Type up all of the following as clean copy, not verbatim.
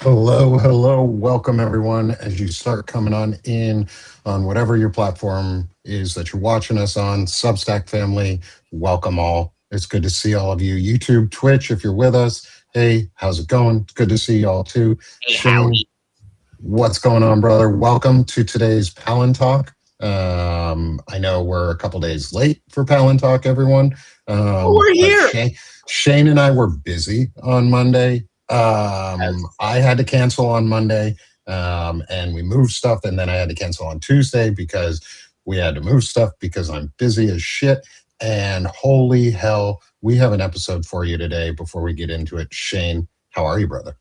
Hello, hello. Welcome, everyone. As you start coming on in on whatever your platform is that you're watching us on, Substack family, welcome all. It's good to see all of you. YouTube, Twitch, if you're with us, hey, how's it going? It's good to see y'all too. Hey, Shane, howdy. what's going on, brother? Welcome to today's Palantalk. I know we're a couple days late for Palantalk, everyone. We're But here. Shane and I were busy on Monday. I had to cancel on Monday, and we moved stuff, and then I had to cancel on Tuesday because we had to move stuff because I'm busy as shit. And holy hell, we have an episode for you today. Before we get into it, Shane, how are you, brother?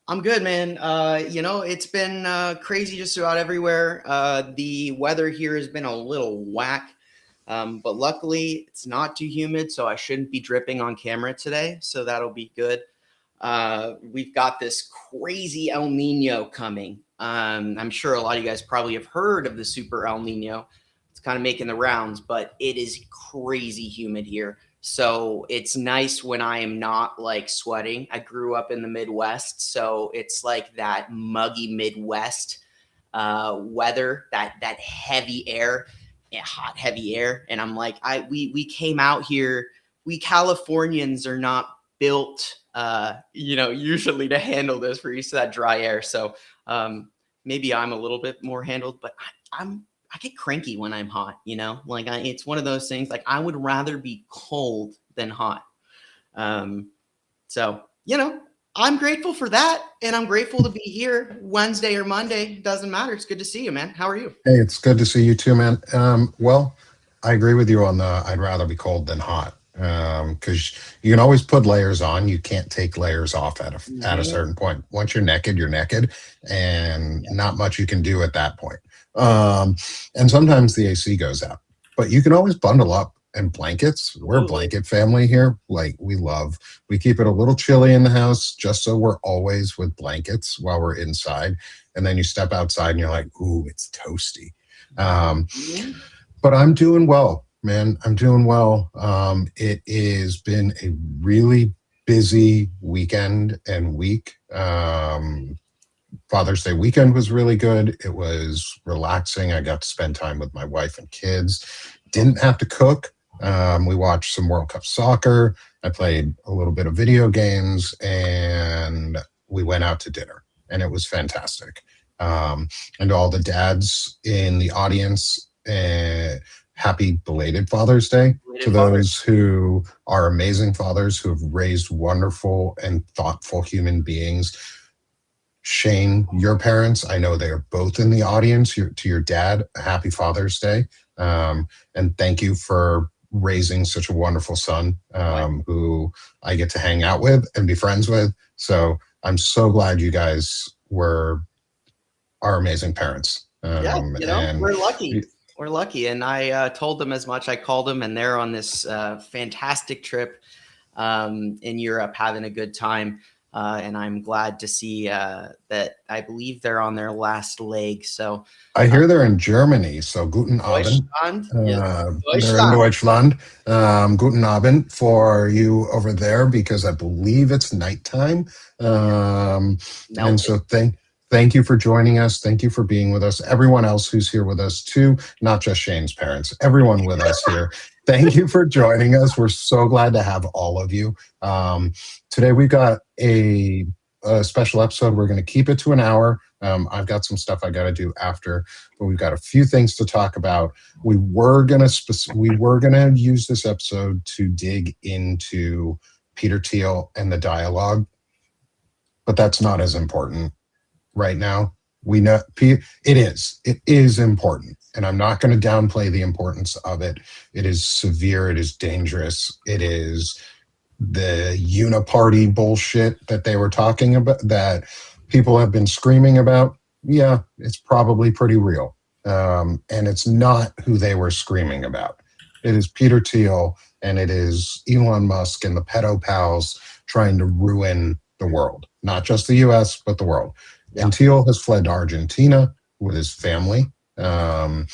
I'm good, man. It's been crazy just about everywhere. The weather here has been a little whack, but luckily it's not too humid, so I shouldn't be dripping on camera today. So that'll be good. We've got this crazy El Nino coming. I'm sure a lot of you guys probably have heard of the super El Nino. It's kind of making the rounds, but it is crazy humid here. So it's nice when I am not like sweating. I grew up in the Midwest, so it's like that muggy Midwest weather, that heavy air, hot heavy air. And I'm like, we came out here. We Californians are not built, usually to handle this. We're used to that dry air, so maybe I'm a little bit more handled. But I get cranky when I'm hot, like it's one of those things, like I would rather be cold than hot. So, I'm grateful for that. And I'm grateful to be here Wednesday or Monday. Doesn't matter. It's good to see you, man. How are you? Hey, it's good to see you too, man. Well, I agree with you on the I'd rather be cold than hot. Because you can always put layers on. You can't take layers off at a certain point. Once you're naked, and not much you can do at that point. And sometimes the AC goes out, but you can always bundle up and blankets. We're a blanket family here. Like we keep it a little chilly in the house just so we're always with blankets while we're inside. And then you step outside and you're like, ooh, it's toasty. But I'm doing well, man. I'm doing well. It has been a really busy weekend and week. Father's Day weekend was really good. It was relaxing. I got to spend time with my wife and kids. Didn't have to cook. We watched some World Cup soccer. I played a little bit of video games, and we went out to dinner, and it was fantastic. And all the dads in the audience, happy belated Father's Day to those who are amazing fathers who have raised wonderful and thoughtful human beings. Shane, your parents, I know they are both in the audience. To your dad, happy Father's Day. And thank you for raising such a wonderful son who I get to hang out with and be friends with. So I'm so glad you guys are amazing parents. We're lucky. We're lucky. And I told them as much. I called them, and they're on this fantastic trip in Europe, having a good time. And I'm glad to see that I believe they're on their last leg. So I hear they're in Germany. So guten Abend. They're in Deutschland. Guten Abend for you over there, because I believe it's nighttime. And so thank you for joining us. Thank you for being with us. Everyone else who's here with us too, not just Shane's parents, everyone with us here. Thank you for joining us. We're so glad to have all of you. Today we've got a special episode. We're going to keep it to an hour. I've got some stuff I got to do after, but we've got a few things to talk about. We were going to use this episode to dig into Peter Thiel and the dialogue, but that's not as important right now. We know it is important, and I'm not going to downplay the importance of it. It is severe. It is dangerous. It is the uniparty bullshit that they were talking about, that people have been screaming about. Yeah, it's probably pretty real. And it's not who they were screaming about. It is Peter Thiel, and it is Elon Musk and the pedo pals trying to ruin the world, not just the US, but the world. And Thiel has fled to Argentina with his family. And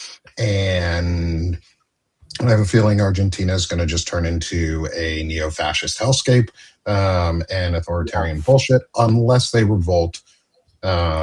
I have a feeling Argentina is going to just turn into a neo-fascist hellscape and authoritarian bullshit unless they revolt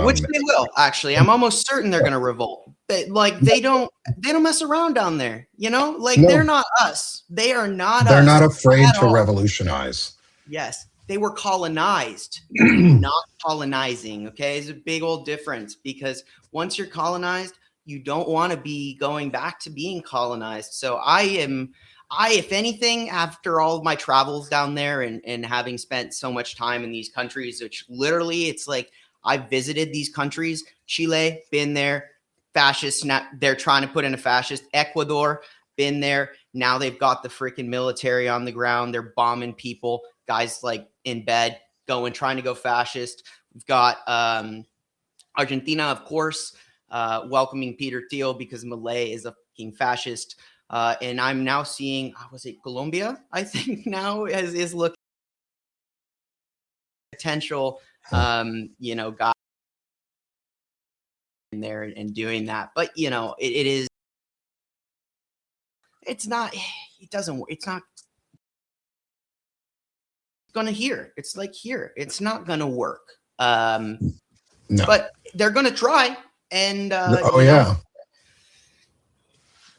Which they will, actually. I'm almost certain they're going to revolt. They don't mess around down there, you know? Like, No. they're not us. They are not us. They're not afraid to all. revolutionize. Yes. They were colonized, not colonizing, okay? It's a big old difference, because once you're colonized, you don't want to be going back to being colonized. So if anything, after all of my travels down there and having spent so much time in these countries, which literally it's like, I've visited these countries. Chile, been there. Fascist, they're trying to put in a fascist. Ecuador, been there. Now they've got the freaking military on the ground. They're bombing people. Guys like in bed, trying to go fascist. We've got Argentina, of course, welcoming Peter Thiel because Malay is a fucking fascist. And I'm now seeing, was it Colombia? I think now is looking potential. Guy in there and doing that, but it's not gonna here. It's like here. It's not gonna work. No. But they're gonna try. And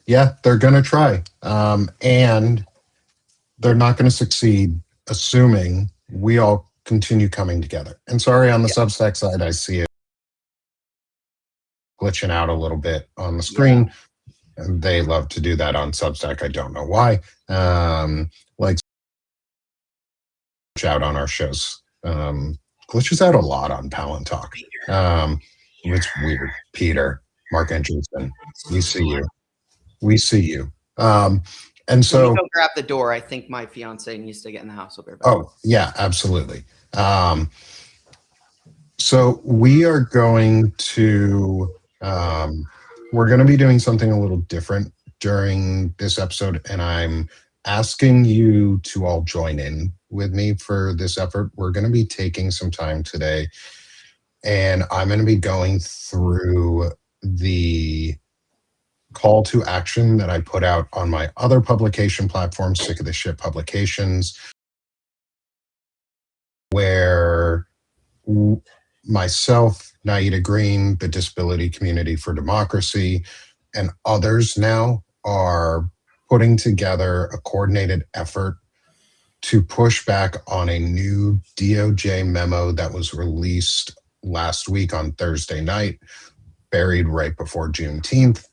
yeah, they're gonna try. And they're not gonna succeed, assuming we all continue coming together. And sorry, on the Substack side, I see it glitching out a little bit on the screen. And they love to do that on Substack. I don't know why. Like out on our shows. Glitches out a lot on Palantalk. It's weird. Peter, Mark Andreessen, we see you. We see you. And so let me go grab the door. I think my fiance needs to get in the house. Oh, yeah, absolutely. So we are going to be doing something a little different during this episode, and I'm asking you to all join in with me for this effort. We're going to be taking some time today, and I'm going to be going through the call to action that I put out on my other publication platform, Sick of the Shit Publications, where myself, Naida Green, the Disability Community for Democracy, and others now are putting together a coordinated effort to push back on a new DOJ memo that was released last week on Thursday night, buried right before Juneteenth,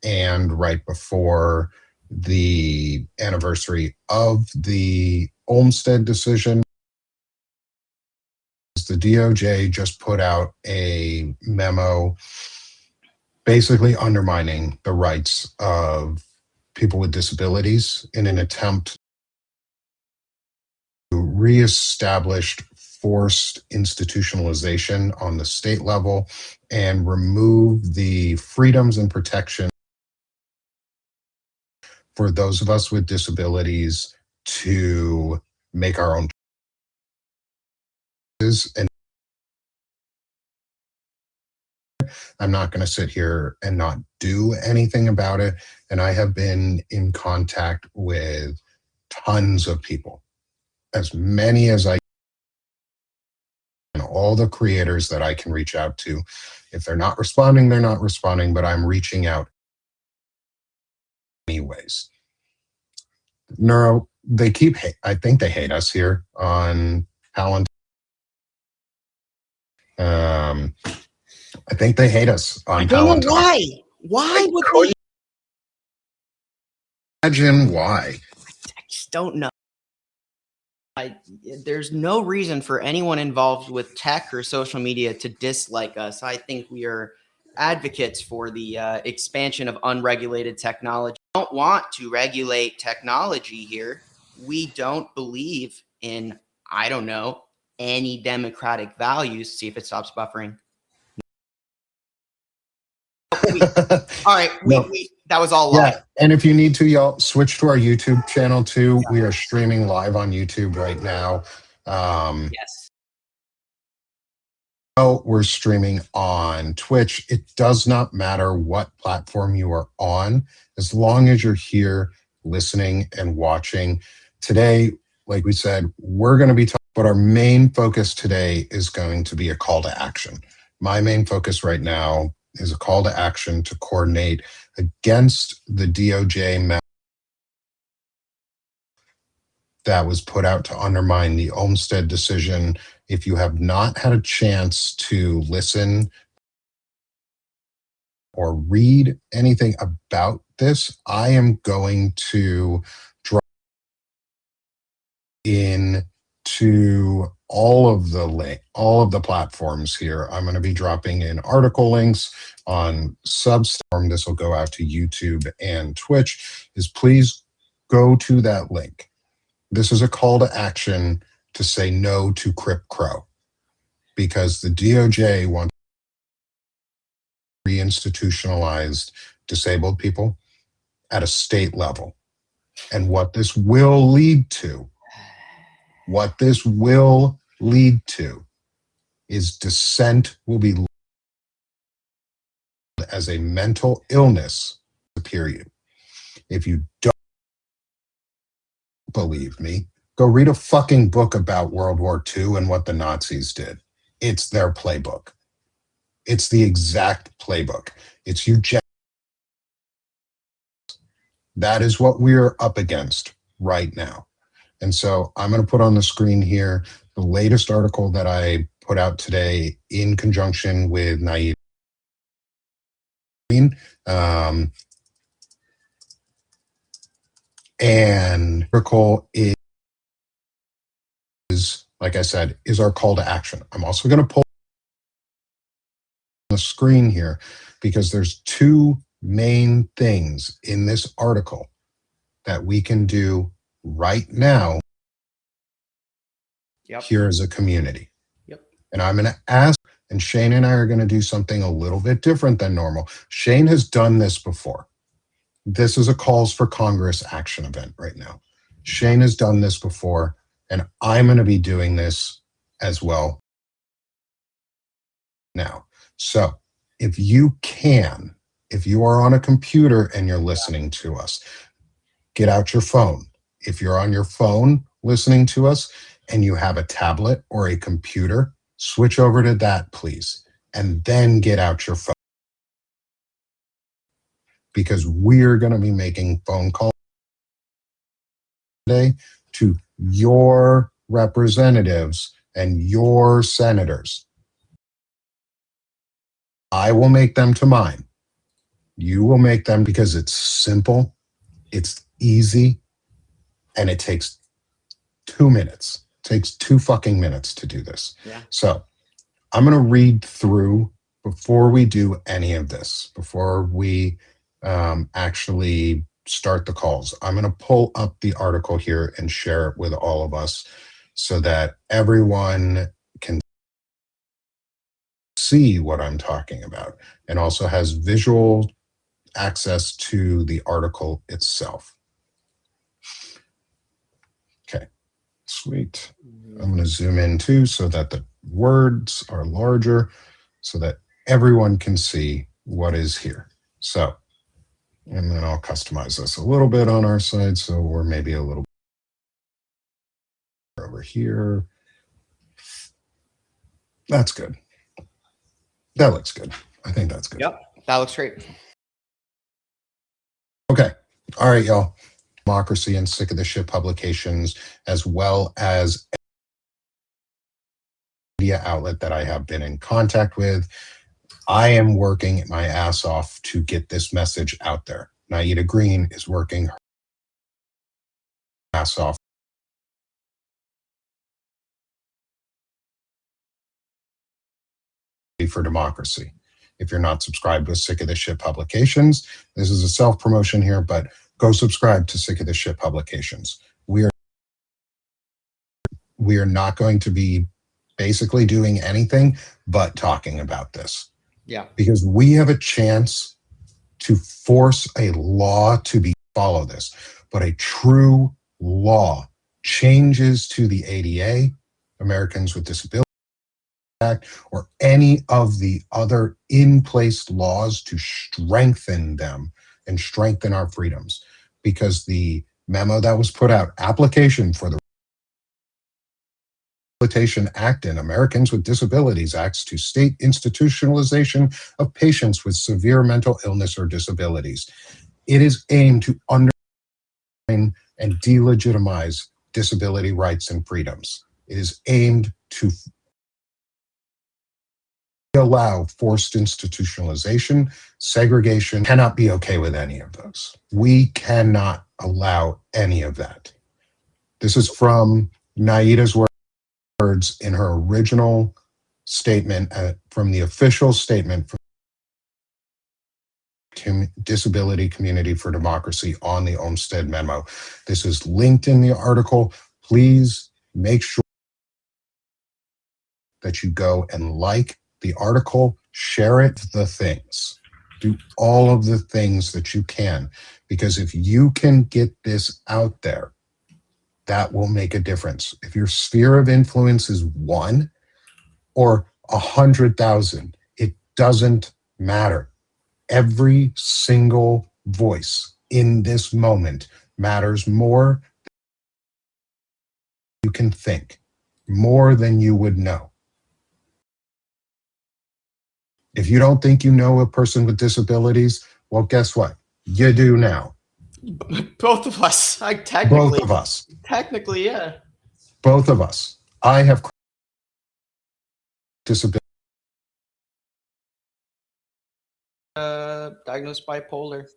and right before the anniversary of the Olmstead decision. The DOJ just put out a memo basically undermining the rights of people with disabilities in an attempt to reestablish forced institutionalization on the state level and remove the freedoms and protection for those of us with disabilities to make our own choices. And I'm not going to sit here and not do anything about it. And I have been in contact with tons of people, as many as I can, all the creators that I can reach out to. If they're not responding, they're not responding, but I'm reaching out anyways. Neuro, I think they hate us here on Palantalk. I think they hate us on Palantalk. I don't know why. Why would they? Imagine why. I just don't know. There's no reason for anyone involved with tech or social media to dislike us. I think we are advocates for the expansion of unregulated technology. We don't want to regulate technology here. We don't believe in, I don't know, any democratic values. See if it stops buffering. All right, that was all live. Yeah, and if you need to, y'all switch to our YouTube channel too. We are streaming live on YouTube right now. Yes. Oh, we're streaming on Twitch. It does not matter what platform you are on, as long as you're here listening and watching. Today, like we said, we're going to be talking But our main focus today is going to be a call to action. My main focus right now is a call to action to coordinate against the DOJ memo that was put out to undermine the Olmstead decision. If you have not had a chance to listen or read anything about this, I am going to drop into all of the platforms here. I'm going to be dropping in article links on Substack. This will go out to YouTube and Twitch. Is please go to that link. This is a call to action to say no to Crip Crow, because the DOJ wants reinstitutionalized disabled people at a state level. And what this will lead to is dissent will be as a mental illness, period. If you don't believe me, go read a fucking book about World War II and what the Nazis did. It's their playbook. It's the exact playbook. It's eugenics. That is what we're up against right now. And so I'm going to put on the screen here the latest article that I put out today in conjunction with Naida. And article is, like I said, is our call to action. I'm also going to pull on the screen here because there's two main things in this article that we can do right now here as a community. And I'm going to ask, and Shane and I are going to do something a little bit different than normal. Shane has done this before. This is a calls for Congress action event right now. Shane has done this before, and I'm going to be doing this as well now. So if you are on a computer and you're listening to us, get out your phone. If you're on your phone listening to us and you have a tablet or a computer, switch over to that, please, and then get out your phone. Because we're going to be making phone calls today to your representatives and your senators. I will make them to mine. You will make them, because it's simple, it's easy, and it takes 2 minutes. It takes 2 fucking minutes to do this. Yeah. So I'm going to read through before we do any of this, before we actually start the calls. I'm going to pull up the article here and share it with all of us so that everyone can see what I'm talking about and also has visual access to the article itself. Okay, sweet. I'm going to zoom in too so that the words are larger so that everyone can see what is here. So, and then I'll customize this a little bit on our side. So we're maybe a little over here. That's good. That looks good. I think that's good. Yep, that looks great. Okay. All right, y'all. Democracy and Sick of the Shit publications, as well as media outlet that I have been in contact with. I am working my ass off to get this message out there. Naida Green is working her ass off for democracy. If you're not subscribed with Sick of the Shit publications, this is a self-promotion here, but go subscribe to Sick of the Shit publications. We are not going to be basically doing anything but talking about this. Yeah. Because we have a chance to force a law to be follow this, but a true law, changes to the ADA, Americans with Disabilities Act, or any of the other in-place laws to strengthen them and strengthen our freedoms. Because the memo that was put out, application for the Rehabilitation Act and Americans with Disabilities Acts to state institutionalization of patients with severe mental illness or disabilities. It is aimed to undermine and delegitimize disability rights and freedoms. It is aimed to allow forced institutionalization, segregation. Cannot be okay with any of those. We cannot allow any of that. This is from Naida's words in her original statement from the official statement from Disability Community for Democracy on the Olmsted Memo. This is linked in the article. Please make sure that you go and like the article, share it, the things. Do all of the things that you can, because if you can get this out there, that will make a difference. If your sphere of influence is 1 or 100,000, it doesn't matter. Every single voice in this moment matters more than you can think, more than you would know. If you don't think you know a person with disabilities, well, guess what? You do now. Both of us. Both of us. Technically, yeah. Both of us. I have disability. Diagnosed bipolar.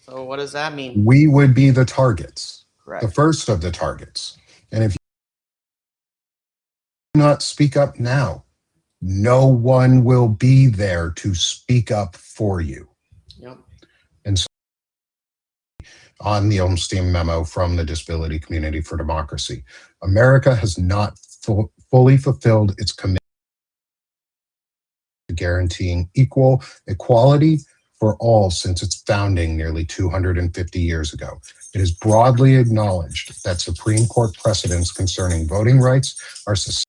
So what does that mean? We would be the targets. Correct. The first of the targets. And if you do not speak up now, no one will be there to speak up for you. Yep. And so on the Olmsted Memo from the Disability Community for Democracy, America has not fully fulfilled its commitment to guaranteeing equality for all since its founding nearly 250 years ago. It is broadly acknowledged that Supreme Court precedents concerning voting rights are susceptible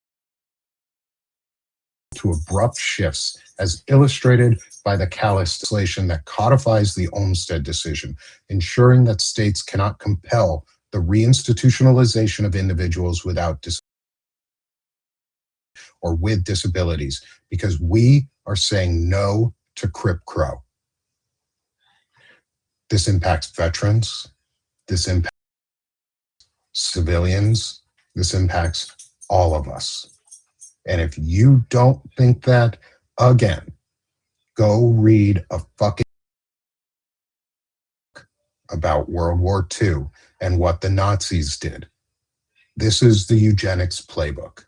to abrupt shifts, as illustrated by the callous legislation that codifies the Olmsted decision, ensuring that states cannot compel the reinstitutionalization of individuals without disabilities or with disabilities, because we are saying no to Crip Crow. This impacts veterans, this impacts civilians, this impacts all of us. And if you don't think that, again, go read a fucking about World War II and what the Nazis did. This is the eugenics playbook,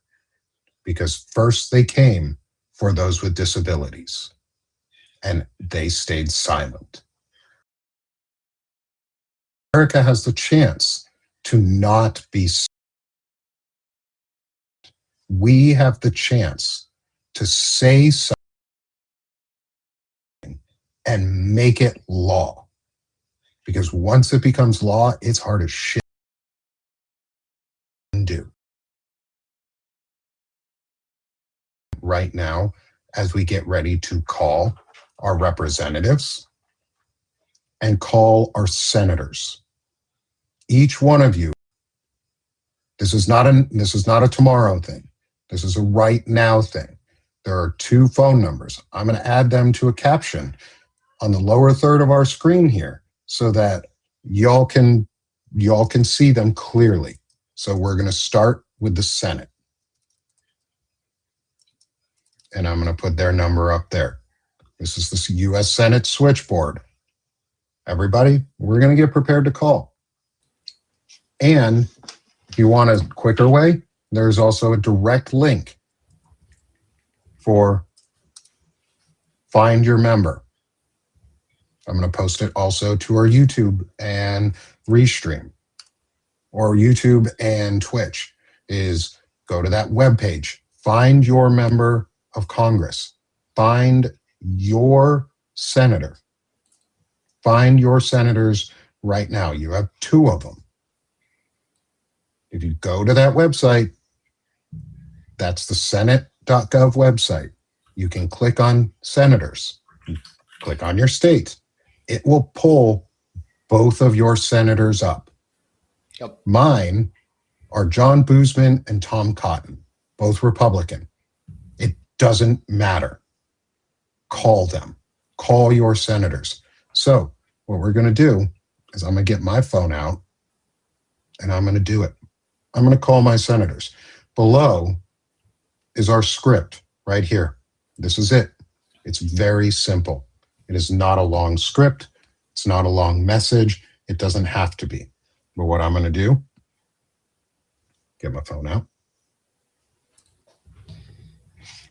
because first they came for those with disabilities and they stayed silent. America has the chance to not be silent. We have the chance to say something and make it law. Because once it becomes law, it's hard as shit to do. Right now, as we get ready to call our representatives and call our senators, each one of you, this is not a tomorrow thing. This is a right now thing. There are 2 phone numbers. I'm going to add them to a caption on the lower third of our screen here so that y'all can see them clearly. So we're going to start with the Senate. And I'm going to put their number up there. This is the U.S. Senate switchboard. Everybody, we're going to get prepared to call. And if you want a quicker way, there's also a direct link for Find Your Member. I'm going to post it also to our YouTube and Restream, or YouTube and Twitch. Is go to that webpage, find your member of Congress, find your senator, find your senators right now. You have 2 of them. If you go to that website, that's the Senate.gov website. You can click on senators, click on your state. It will pull both of your senators up. Yep. Mine are John Boozman and Tom Cotton. both Republican. It doesn't matter. Call them. Call your senators. So what we're going to do is I'm going to get my phone out and I'm going to do it. I'm going to call my senators. Below is our script right here. This is it. It's very simple. It is not a long script. It's not a long message. It doesn't have to be. But what I'm going to do, get my phone out.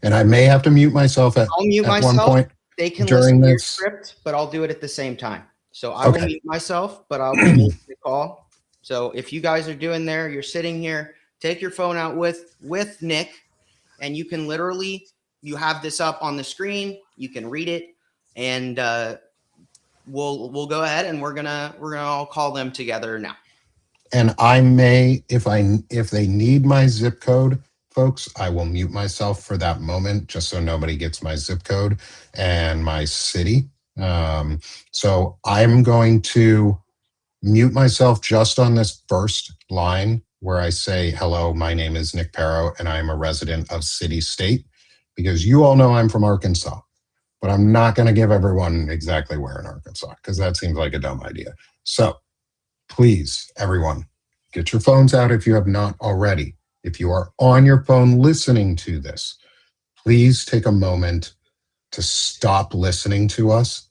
And I may have to mute myself at one point. They can listen to your script, but I'll do it at the same time. So I will mute myself, but I'll be making the call. So if you guys are doing there, you're sitting here, take your phone out with Nick, and you can literally, you have this up on the screen, you can read it, and we'll go ahead and we're gonna all call them together now. And I may, if they need my zip code, folks, I will mute myself for that moment just so nobody gets my zip code and my city. So I'm going to mute myself just on this first line where I say, hello, my name is Nick Pero and I'm a resident of City State, because you all know I'm from Arkansas, but I'm not going to give everyone exactly where in Arkansas because that seems like a dumb idea. So please, everyone, get your phones out if you have not already. If you are on your phone listening to this, please take a moment to stop listening to us,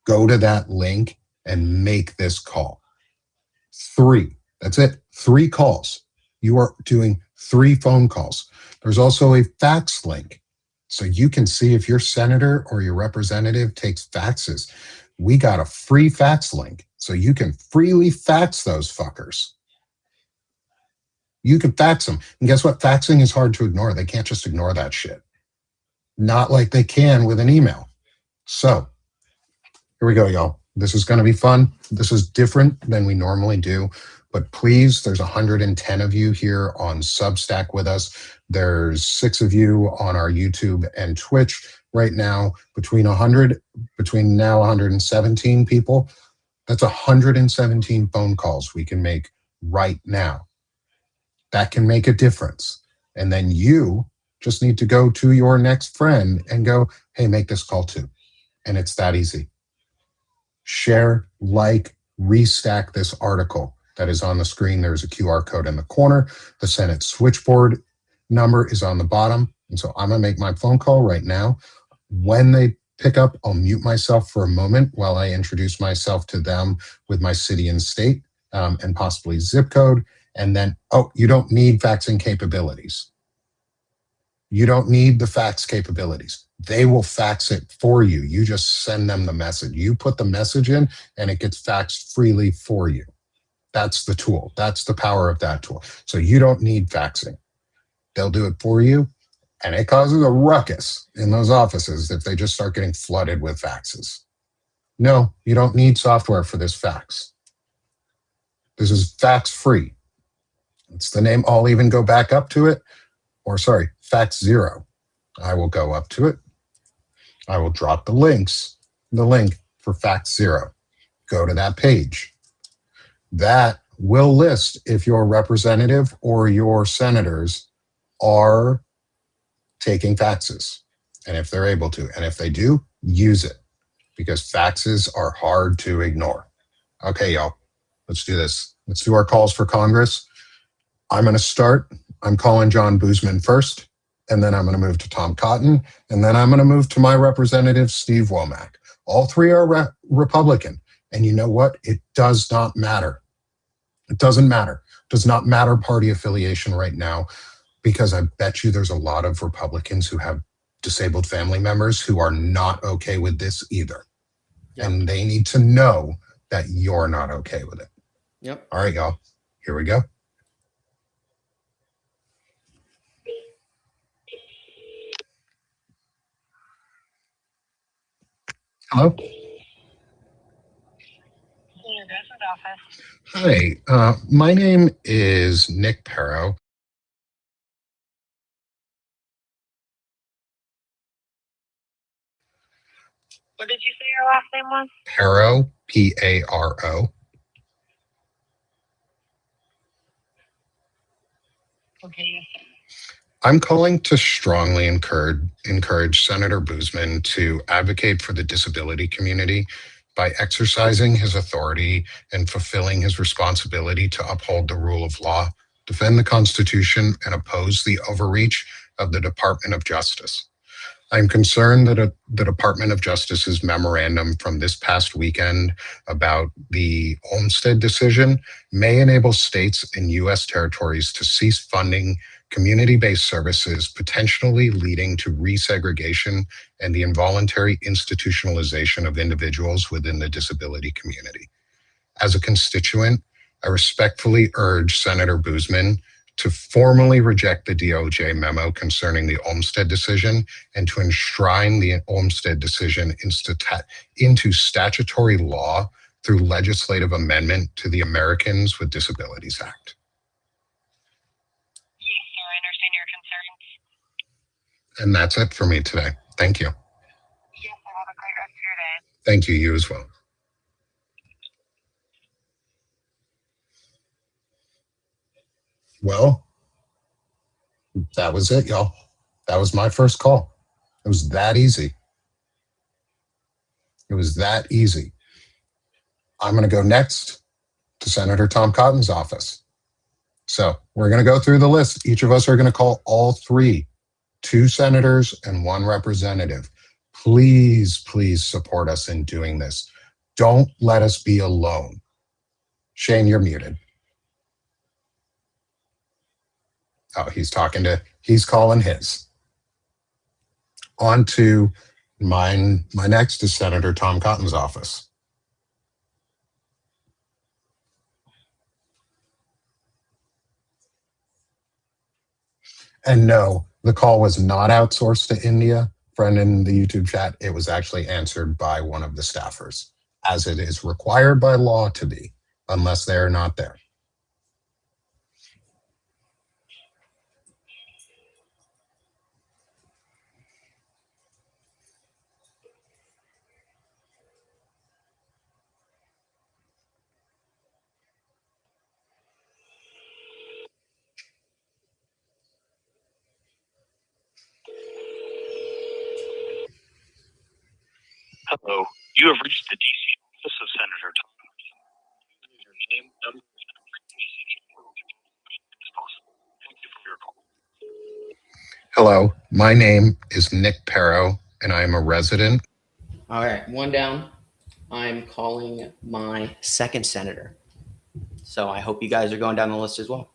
go to that link and make this call. 3, that's it, 3 calls. You are doing 3 phone calls. There's also a fax link, so you can see if your senator or your representative takes faxes. We got a free fax link, so you can freely fax those fuckers. You can fax them. And guess what? Faxing is hard to ignore. They can't just ignore that shit. Not like they can with an email. So here we go, y'all. This is going to be fun. This is different than we normally do. But please, there's 110 of you here on Substack with us. There's 6 of you on our YouTube and Twitch right now. Between now 117 people. That's 117 phone calls we can make right now. That can make a difference. And then you just need to go to your next friend and go, hey, make this call too. And it's that easy. Share, like, restack this article that is on the screen. There's a QR code in the corner. The Senate switchboard number is on the bottom. And so I'm going to make my phone call right now. When they pick up, I'll mute myself for a moment while I introduce myself to them with my city and state and possibly zip code. And then, you don't need faxing capabilities. You don't need the fax capabilities. They will fax it for you. You just send them the message. You put the message in and it gets faxed freely for you. That's the tool. That's the power of that tool. So you don't need faxing. They'll do it for you. And it causes a ruckus in those offices if they just start getting flooded with faxes. No, you don't need software for this fax. This is fax free. It's the name. I'll even go back up to it. Or sorry, fax 0. I will go up to it. I will drop the link for fax 0. Go to that page. That will list if your representative or your senators are taking faxes, and if they're able to. And if they do, use it, because faxes are hard to ignore. Okay, y'all, let's do this. Let's do our calls for Congress. I'm going to start. I'm calling John Boozman first, and then I'm going to move to Tom Cotton, and then I'm going to move to my representative, Steve Womack. All 3 are Republican, and you know what? It does not matter. It doesn't matter. It does not matter party affiliation right now, because I bet you there's a lot of Republicans who have disabled family members who are not okay with this either. Yep. And they need to know that you're not okay with it. Yep. All right, y'all. Here we go. Hello? Hi, my name is Nick Pero. What did you say your last name was? Pero, P-A-R-O. Okay. I'm calling to strongly encourage Senator Boozman to advocate for the disability community by exercising his authority and fulfilling his responsibility to uphold the rule of law, defend the Constitution, and oppose the overreach of the Department of Justice. I'm concerned that the Department of Justice's memorandum from this past weekend about the Olmstead decision may enable states and U.S. territories to cease funding community-based services, potentially leading to resegregation and the involuntary institutionalization of individuals within the disability community. As a constituent, I respectfully urge Senator Boozman to formally reject the DOJ memo concerning the Olmstead decision and to enshrine the Olmstead decision into statutory law through legislative amendment to the Americans with Disabilities Act. Yes, sir. I understand your concerns. And that's it for me today. Thank you. Yes, sir. Have a great rest of your day. Thank you. You as well. Well, that was it, y'all. That was my first call. It was that easy. It was that easy. I'm going to go next to Senator Tom Cotton's office. So we're going to go through the list. Each of us are going to call all three, 2 senators and 1 representative. Please, please support us in doing this. Don't let us be alone. Shane, you're muted. Oh, he's calling his. On to my next is Senator Tom Cotton's office. And no, the call was not outsourced to India. Friend in the YouTube chat, it was actually answered by one of the staffers, as it is required by law to be, unless they're not there. Hello, you have reached the DC office of Senator Tom. Your name, number, as possible. Thank you for your call. Hello, my name is Nick Perro, and I am a resident. All right, 1 down. I'm calling my second senator. So I hope you guys are going down the list as well.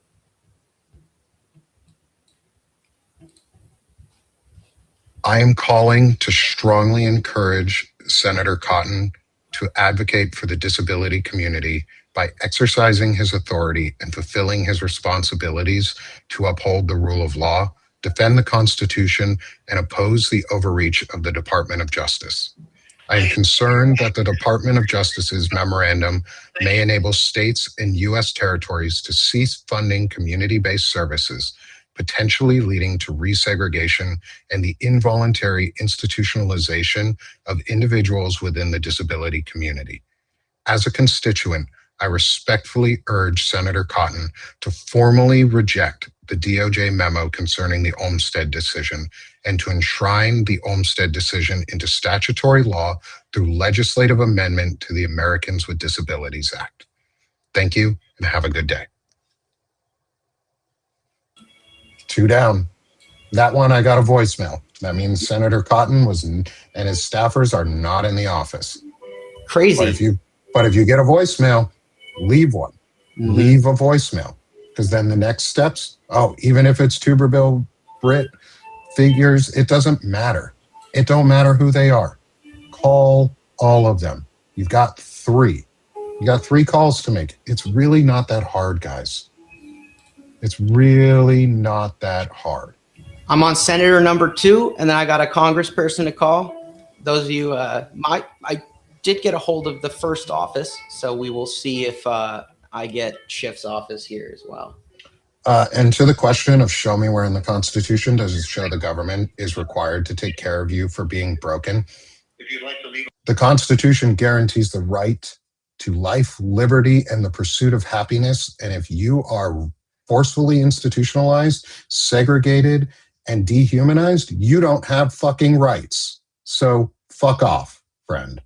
I am calling to strongly encourage Senator Cotton to advocate for the disability community by exercising his authority and fulfilling his responsibilities to uphold the rule of law, defend the Constitution, and oppose the overreach of the Department of Justice. I am concerned that the Department of Justice's memorandum may enable states and U.S. territories to cease funding community-based services, potentially leading to resegregation and the involuntary institutionalization of individuals within the disability community. As a constituent, I respectfully urge Senator Cotton to formally reject the DOJ memo concerning the Olmstead decision and to enshrine the Olmstead decision into statutory law through legislative amendment to the Americans with Disabilities Act. Thank you and have a good day. 2 down. That one, I got a voicemail. That means Senator Cotton and his staffers are not in the office. Crazy. But if you get a voicemail, leave one. Mm-hmm. Leave a voicemail. Because then the next steps, even if it's Tuberville, Brit, figures, it doesn't matter. It don't matter who they are. Call all of them. You've got 3. You got 3 calls to make. It's really not that hard, guys. It's really not that hard. I'm on Senator number 2, and then I got a congressperson to call. Those of you, I did get a hold of the first office, so we will see if I get Schiff's office here as well. And to the question of show me where in the Constitution does it show the government is required to take care of you for being broken. If you'd like to leave, the Constitution guarantees the right to life, liberty, and the pursuit of happiness. And if you are forcefully institutionalized, segregated, and dehumanized, you don't have fucking rights. So fuck off, friend.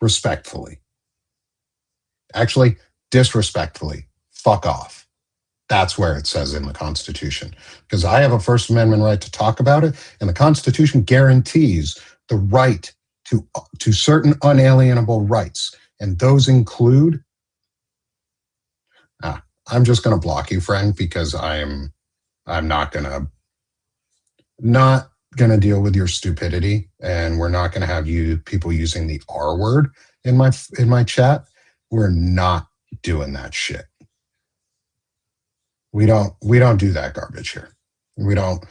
Respectfully. Actually, disrespectfully, fuck off. That's where it says in the Constitution. Because I have a First Amendment right to talk about it, and the Constitution guarantees the right to certain unalienable rights. And those include, I'm just going to block you, friend, because I'm not going to deal with your stupidity, and we're not going to have you people using the R word in my chat. We're not doing that shit. We don't do that garbage here. We don't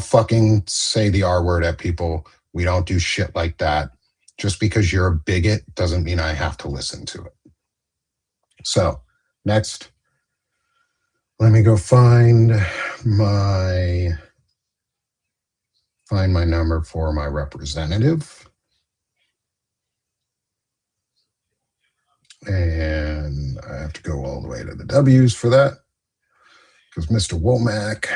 fucking say the R word at people. We don't do shit like that. Just because you're a bigot doesn't mean I have to listen to it. So, next, let me go find my number for my representative. And I have to go all the way to the W's for that. Because Mr. Womack,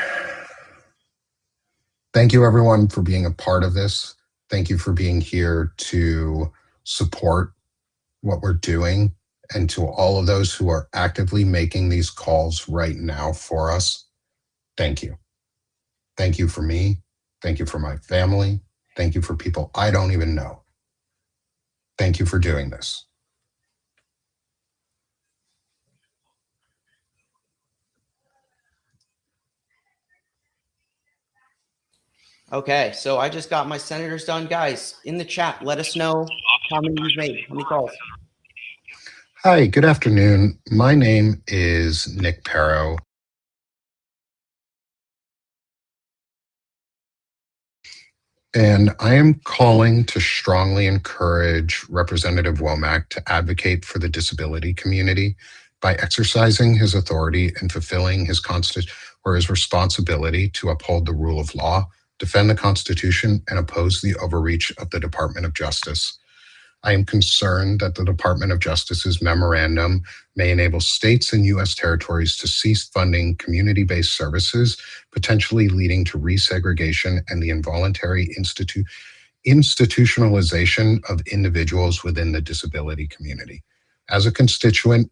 thank you everyone for being a part of this. Thank you for being here to support what we're doing, and to all of those who are actively making these calls right now for us. Thank you. Thank you for me. Thank you for my family. Thank you for people I don't even know. Thank you for doing this. Okay, so I just got my senators done. Guys, in the chat, let us know how many you've made, how many calls. Hi, good afternoon. My name is Nick Perro. And I am calling to strongly encourage Representative Womack to advocate for the disability community by exercising his authority and fulfilling his responsibility to uphold the rule of law, defend the Constitution, and oppose the overreach of the Department of Justice. I am concerned that the Department of Justice's memorandum may enable states and U.S. territories to cease funding community-based services, potentially leading to resegregation and the involuntary institutionalization of individuals within the disability community. As a constituent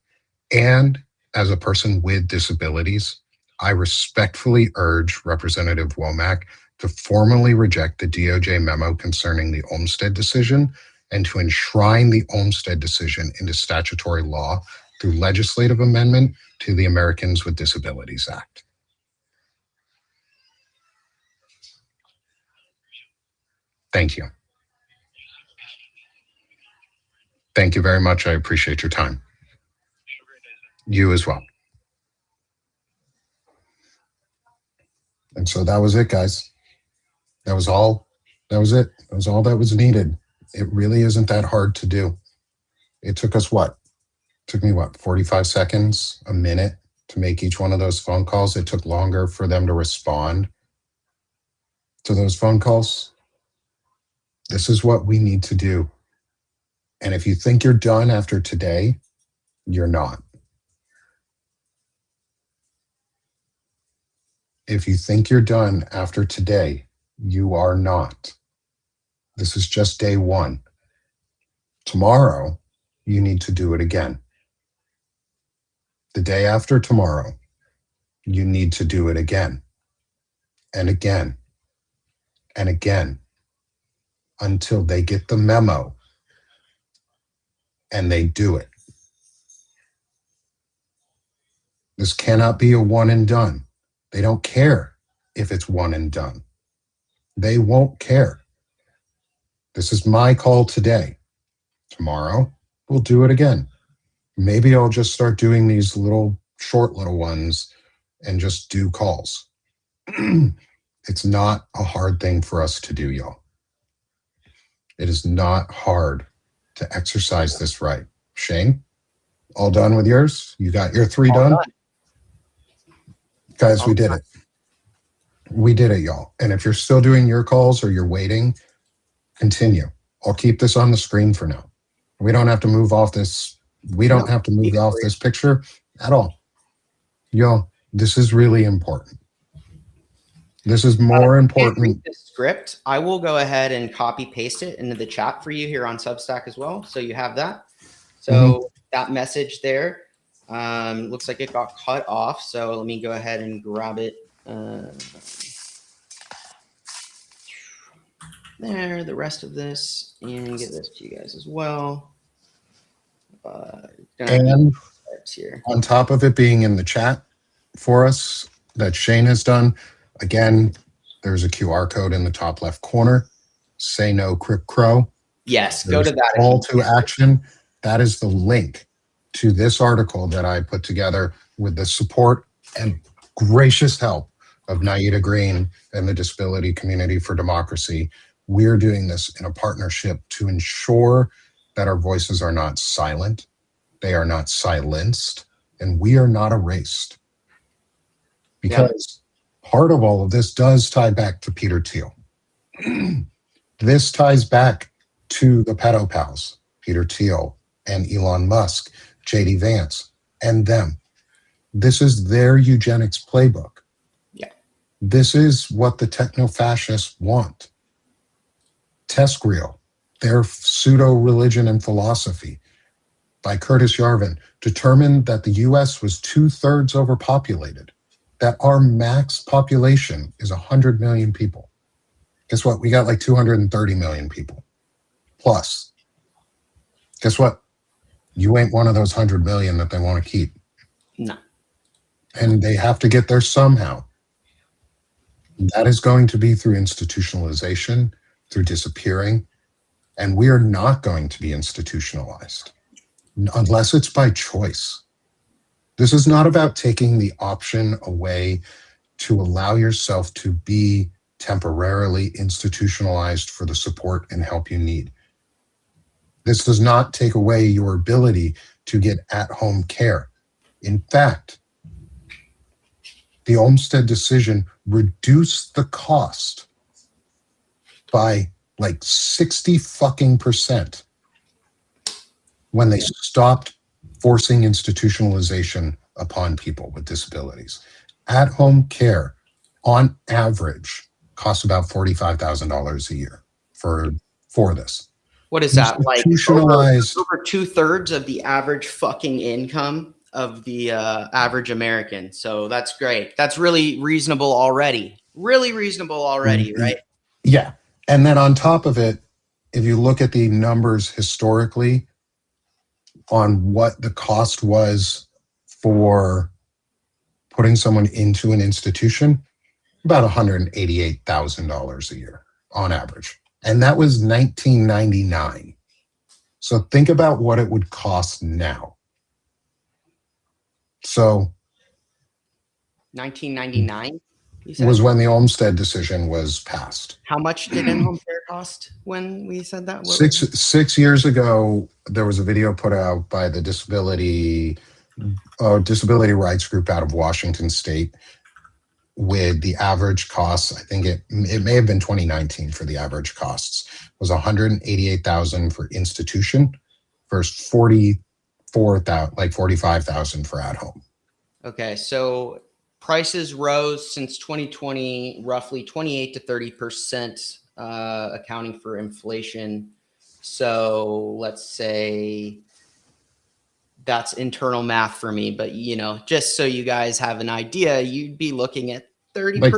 and as a person with disabilities, I respectfully urge Representative Womack to formally reject the DOJ memo concerning the Olmstead decision and to enshrine the Olmstead decision into statutory law through legislative amendment to the Americans with Disabilities Act. Thank you. Thank you very much. I appreciate your time. You as well. And so that was it, guys. That was all. That was it. That was all that was needed. It really isn't that hard to do. It took us what? It took me what, 45 seconds, a minute to make each one of those phone calls. It took longer for them to respond to those phone calls. This is what we need to do. And if you think you're done after today, you're not. If you think you're done after today, you are not. This is just day one. Tomorrow, you need to do it again. The day after tomorrow, you need to do it again and again and again until they get the memo and they do it. This cannot be a one and done. They don't care if it's one and done. They won't care. This is my call today. Tomorrow, we'll do it again. Maybe I'll just start doing these short little ones and just do calls. It's not a hard thing for us to do, y'all. It is not hard to exercise this right. Shane, all done with yours? You got your 3 done? Guys, we did it. We did it, y'all. And if you're still doing your calls or you're waiting, continue. I'll keep this on the screen for now. We don't have to move off this. We don't have to move off this picture at all. Y'all, This is really important. This is more important. The script, I will go ahead and copy paste it into the chat for you here on Substack as well. So you have that. So that message there looks like it got cut off. So let me go ahead and grab it. There, the rest of this, and get this to you guys as well. And here. On top of it being in the chat for us that Shane has done, again, there's a QR code in the top left corner. Say no, Crip Crow. Yes, go to that. Call to action. That is the link to this article that I put together with the support and gracious help of Naida Green and the Disability Community for Democracy. We're doing this in a partnership to ensure that our voices are not silent, they are not silenced, and we are not erased. Because part of all of this does tie back to Peter Thiel. This ties back to the pedo pals, Peter Thiel and Elon Musk, JD Vance, and them. This is their eugenics playbook. Yeah. This is what the techno-fascists want. TESCREAL, their pseudo-religion and philosophy, by Curtis Yarvin, determined that the US was 2/3 overpopulated, that our max population is 100 million people. Guess what? We got like 230 million people plus. Guess what? You ain't one of those 100 million that they want to keep. No. And they have to get there somehow. That is going to be through institutionalization, through disappearing, and we are not going to be institutionalized unless it's by choice. This is not about taking the option away to allow yourself to be temporarily institutionalized for the support and help you need. This does not take away your ability to get at-home care. In fact, the Olmstead decision reduced the cost by like 60% when they stopped forcing institutionalization upon people with disabilities. At-home care, on average, costs about $45,000 a year for this. What is that? Like over 2/3 of the average fucking income of the average American. So that's great. That's really reasonable already. Really reasonable already, right? Yeah. And then on top of it, if you look at the numbers historically on what the cost was for putting someone into an institution, about $188,000 a year on average. And that was 1999. So think about what it would cost now. So 1999 was when the Olmstead decision was passed. How much did in-home care cost when we said that? Six years ago, there was a video put out by the disability rights group out of Washington State with the average costs. I think it may have been 2019 for the average costs was $188,000 for institution versus $45,000 for at home. Okay, so prices rose since 2020, roughly 28 to 30%, accounting for inflation. So let's say that's internal math for me, but just so you guys have an idea, you'd be looking at 30%. Like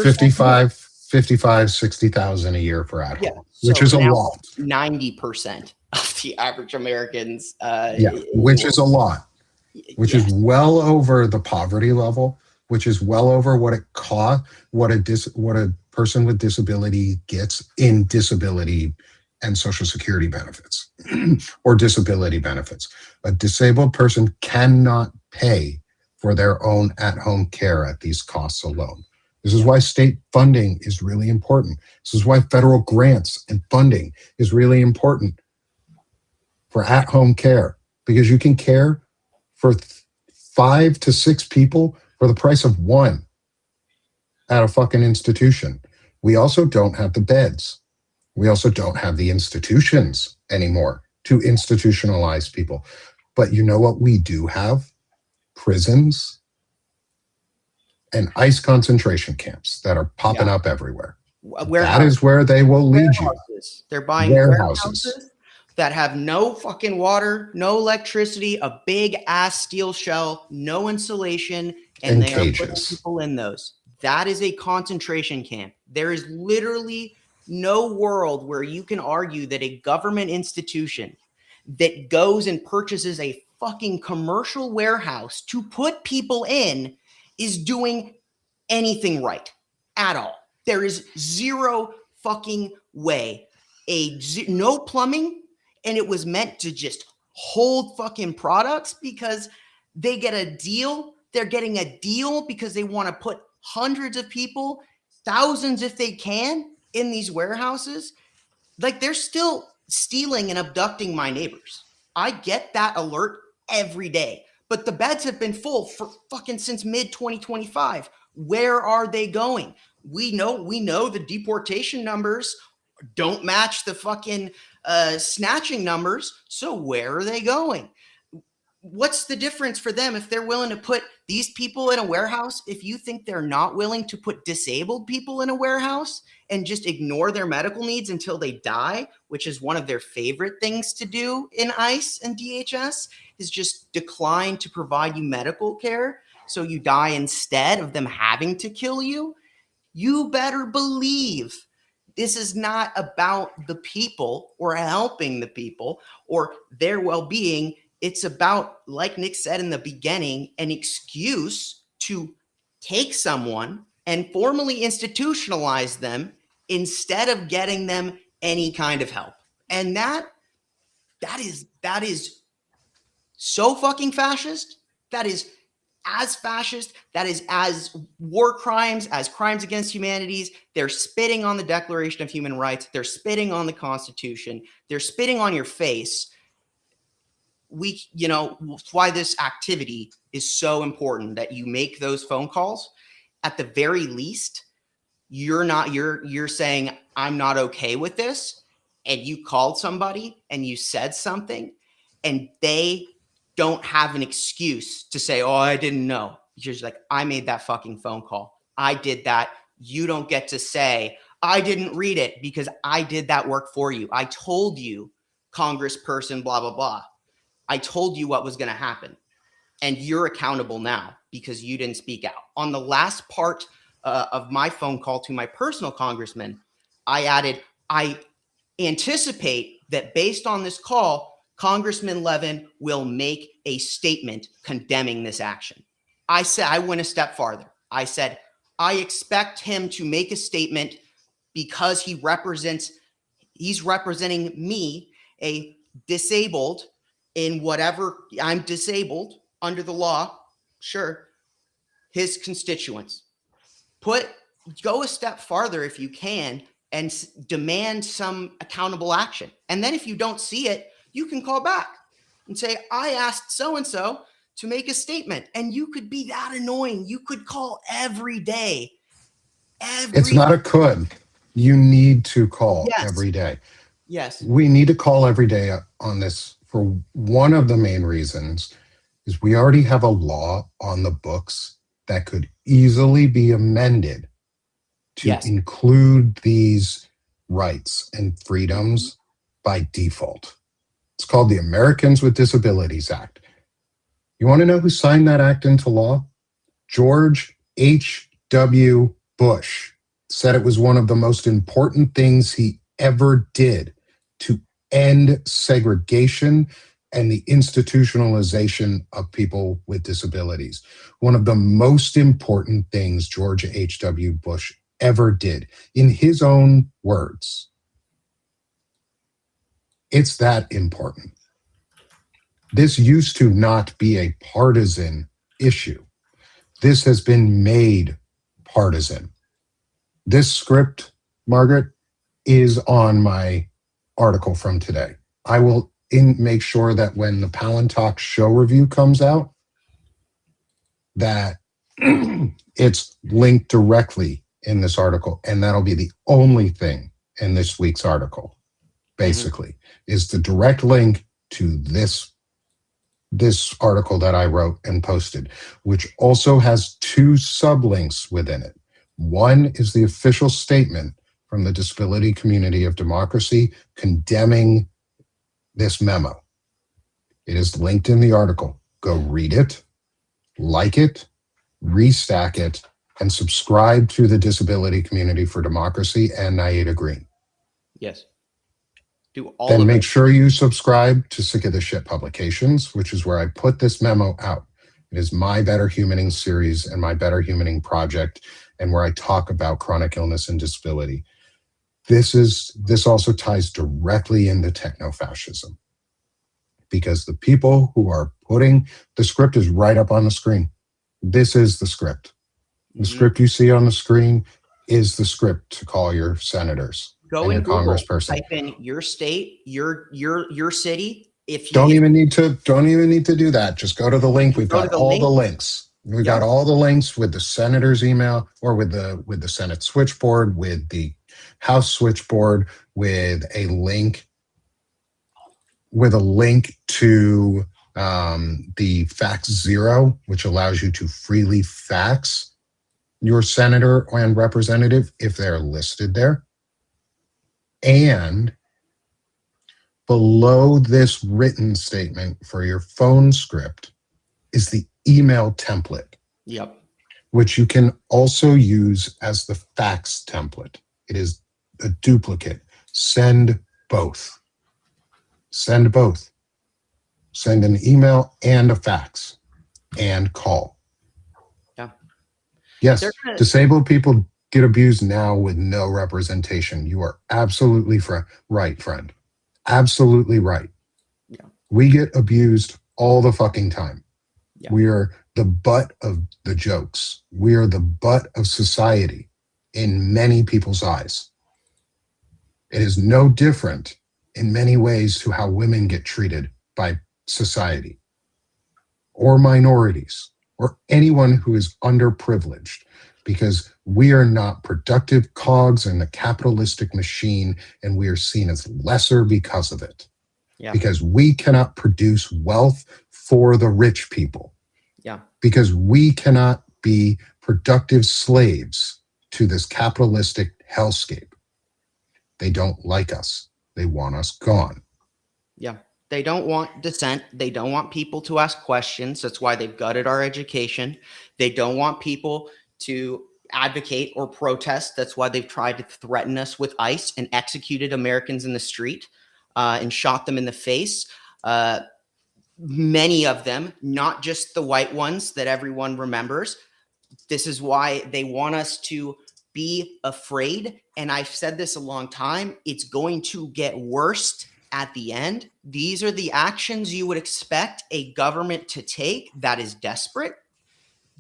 60,000 a year for at home, which is a lot. 90% of the average Americans. Which is a lot, which is well over the poverty level, which is well over what it costs, what a person with disability gets in disability and Social Security benefits or disability benefits. A disabled person cannot pay for their own at-home care at these costs alone. This is why state funding is really important. This is why federal grants and funding is really important for at-home care, because you can care for 5 to 6 people for the price of one at a fucking institution. We also don't have the beds. We also don't have the institutions anymore to institutionalize people. But you know what we do have? Prisons. and ICE concentration camps that are popping up everywhere. Warehouses. That is where they will lead you. They're buying warehouses that have no fucking water, no electricity, a big ass steel shell, no insulation, and they cages. are putting people in those. That is a concentration camp. There is literally no world where you can argue that a government institution that goes and purchases a fucking commercial warehouse to put people in is doing anything right at all. There is zero fucking way. No plumbing, and it was meant to just hold fucking products because they get a deal. They're getting a deal because they want to put hundreds of people, thousands if they can, in these warehouses. Like, they're still stealing and abducting my neighbors. I get that alert every day, but the beds have been full for fucking since mid-2025. Where are they going? We know the deportation numbers don't match the fucking snatching numbers. So where are they going? What's the difference for them if they're willing to put these people in a warehouse? If you think they're not willing to put disabled people in a warehouse and just ignore their medical needs until they die, which is one of their favorite things to do in ICE and DHS, is just decline to provide you medical care so you die instead of them having to kill you, you better believe this is not about the people or helping the people or their well-being. It's about, like Nick said in the beginning, an excuse to take someone and formally institutionalize them instead of getting them any kind of help. And that is so fucking fascist. That is as fascist. That is as war crimes, as crimes against humanities. They're spitting on the Declaration of Human Rights. They're spitting on the Constitution. They're spitting on your face. Why this activity is so important, that you make those phone calls. At the very least, you're saying, I'm not okay with this. And you called somebody and you said something and they don't have an excuse to say, oh, I didn't know. You're just like, I made that fucking phone call. I did that. You don't get to say, I didn't read it because I did that work for you. I told you, congressperson, blah, blah, blah. I told you what was going to happen, and you're accountable now because you didn't speak out. On the last part of my phone call to my personal congressman, I added, I anticipate that based on this call, Congressman Levin will make a statement condemning this action. I said, I went a step farther. I said, I expect him to make a statement because he's representing me, a disabled, in whatever, I'm disabled under the law, sure, his constituents. Go a step farther if you can and demand some accountable action. And then if you don't see it, you can call back and say, I asked so-and-so to make a statement. And you could be that annoying. You could call every day. It's not a could. You need to call every day. Yes. We need to call every day on this. For one of the main reasons is we already have a law on the books that could easily be amended to include these rights and freedoms by default. It's called the Americans with Disabilities Act. You want to know who signed that act into law? George H.W. Bush said it was one of the most important things he ever did to end segregation and the institutionalization of people with disabilities. One of the most important things George H.W. Bush ever did, in his own words. It's that important. This used to not be a partisan issue. This has been made partisan. This script, Margaret, is on my article from today. I will make sure that when the Palantalk show review comes out, that it's linked directly in this article, and that'll be the only thing in this week's article, basically, is the direct link to this this article that I wrote and posted, which also has 2 sublinks within it. One is the official statement from the Disability Community of Democracy condemning this memo. It is linked in the article. Go read it, like it, restack it, and subscribe to the Disability Community for Democracy and Naida Green. Yes. Do all Then of make it. sure you subscribe to Sick of the Shit Publications, which is where I put this memo out. It is my Better Humaning series and my Better Humaning project, and where I talk about chronic illness and disability. This also ties directly into techno-fascism, because the people who are putting the script is right up on the screen. This is the script. The script you see on the screen is the script to call your senators. Go in your Google, congressperson. type in your state, your city. If you Don't even need to do that. Just go to the link. We've got all the links. We've got all the links with the senator's email, or with the Senate switchboard, with the House switchboard, with a link to the Fax Zero, which allows you to freely fax your senator and representative if they're listed there. And below this written statement for your phone script is the email template. Yep. Which you can also use as the fax template. It is a duplicate. Send both. Send both. Send an email and a fax, and call. Yeah. Yes, disabled people get abused now with no representation. You are absolutely right, friend. Absolutely right. Yeah. We get abused all the fucking time. Yeah. We are the butt of the jokes. We are the butt of society in many people's eyes. It is no different in many ways to how women get treated by society, or minorities, or anyone who is underprivileged, because we are not productive cogs in the capitalistic machine, and we are seen as lesser because of it. Yeah. Because we cannot produce wealth for the rich people. Yeah. Because we cannot be productive slaves to this capitalistic hellscape. They don't like us. They want us gone. Yeah. They don't want dissent. They don't want people to ask questions. That's why they've gutted our education. They don't want people to advocate or protest. That's why they've tried to threaten us with ICE and executed Americans in the street and shot them in the face. Many of them, not just the white ones that everyone remembers. This is why they want us to be afraid. And I've said this a long time. It's going to get worse at the end. These are the actions you would expect a government to take that is desperate.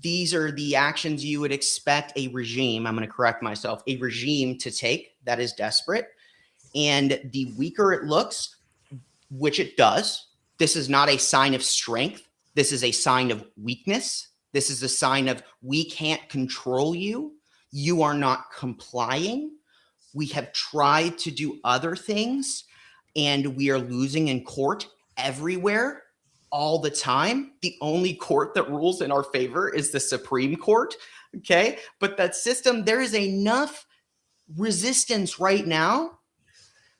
These are the actions you would expect a regime, I'm going to correct myself, a regime to take that is desperate. And the weaker it looks, which it does, this is not a sign of strength. This is a sign of weakness. This is a sign of we can't control you. You are not complying. We have tried to do other things, and we are losing in court everywhere all the time. The only court that rules in our favor is the Supreme Court. Okay. But that system, there is enough resistance right now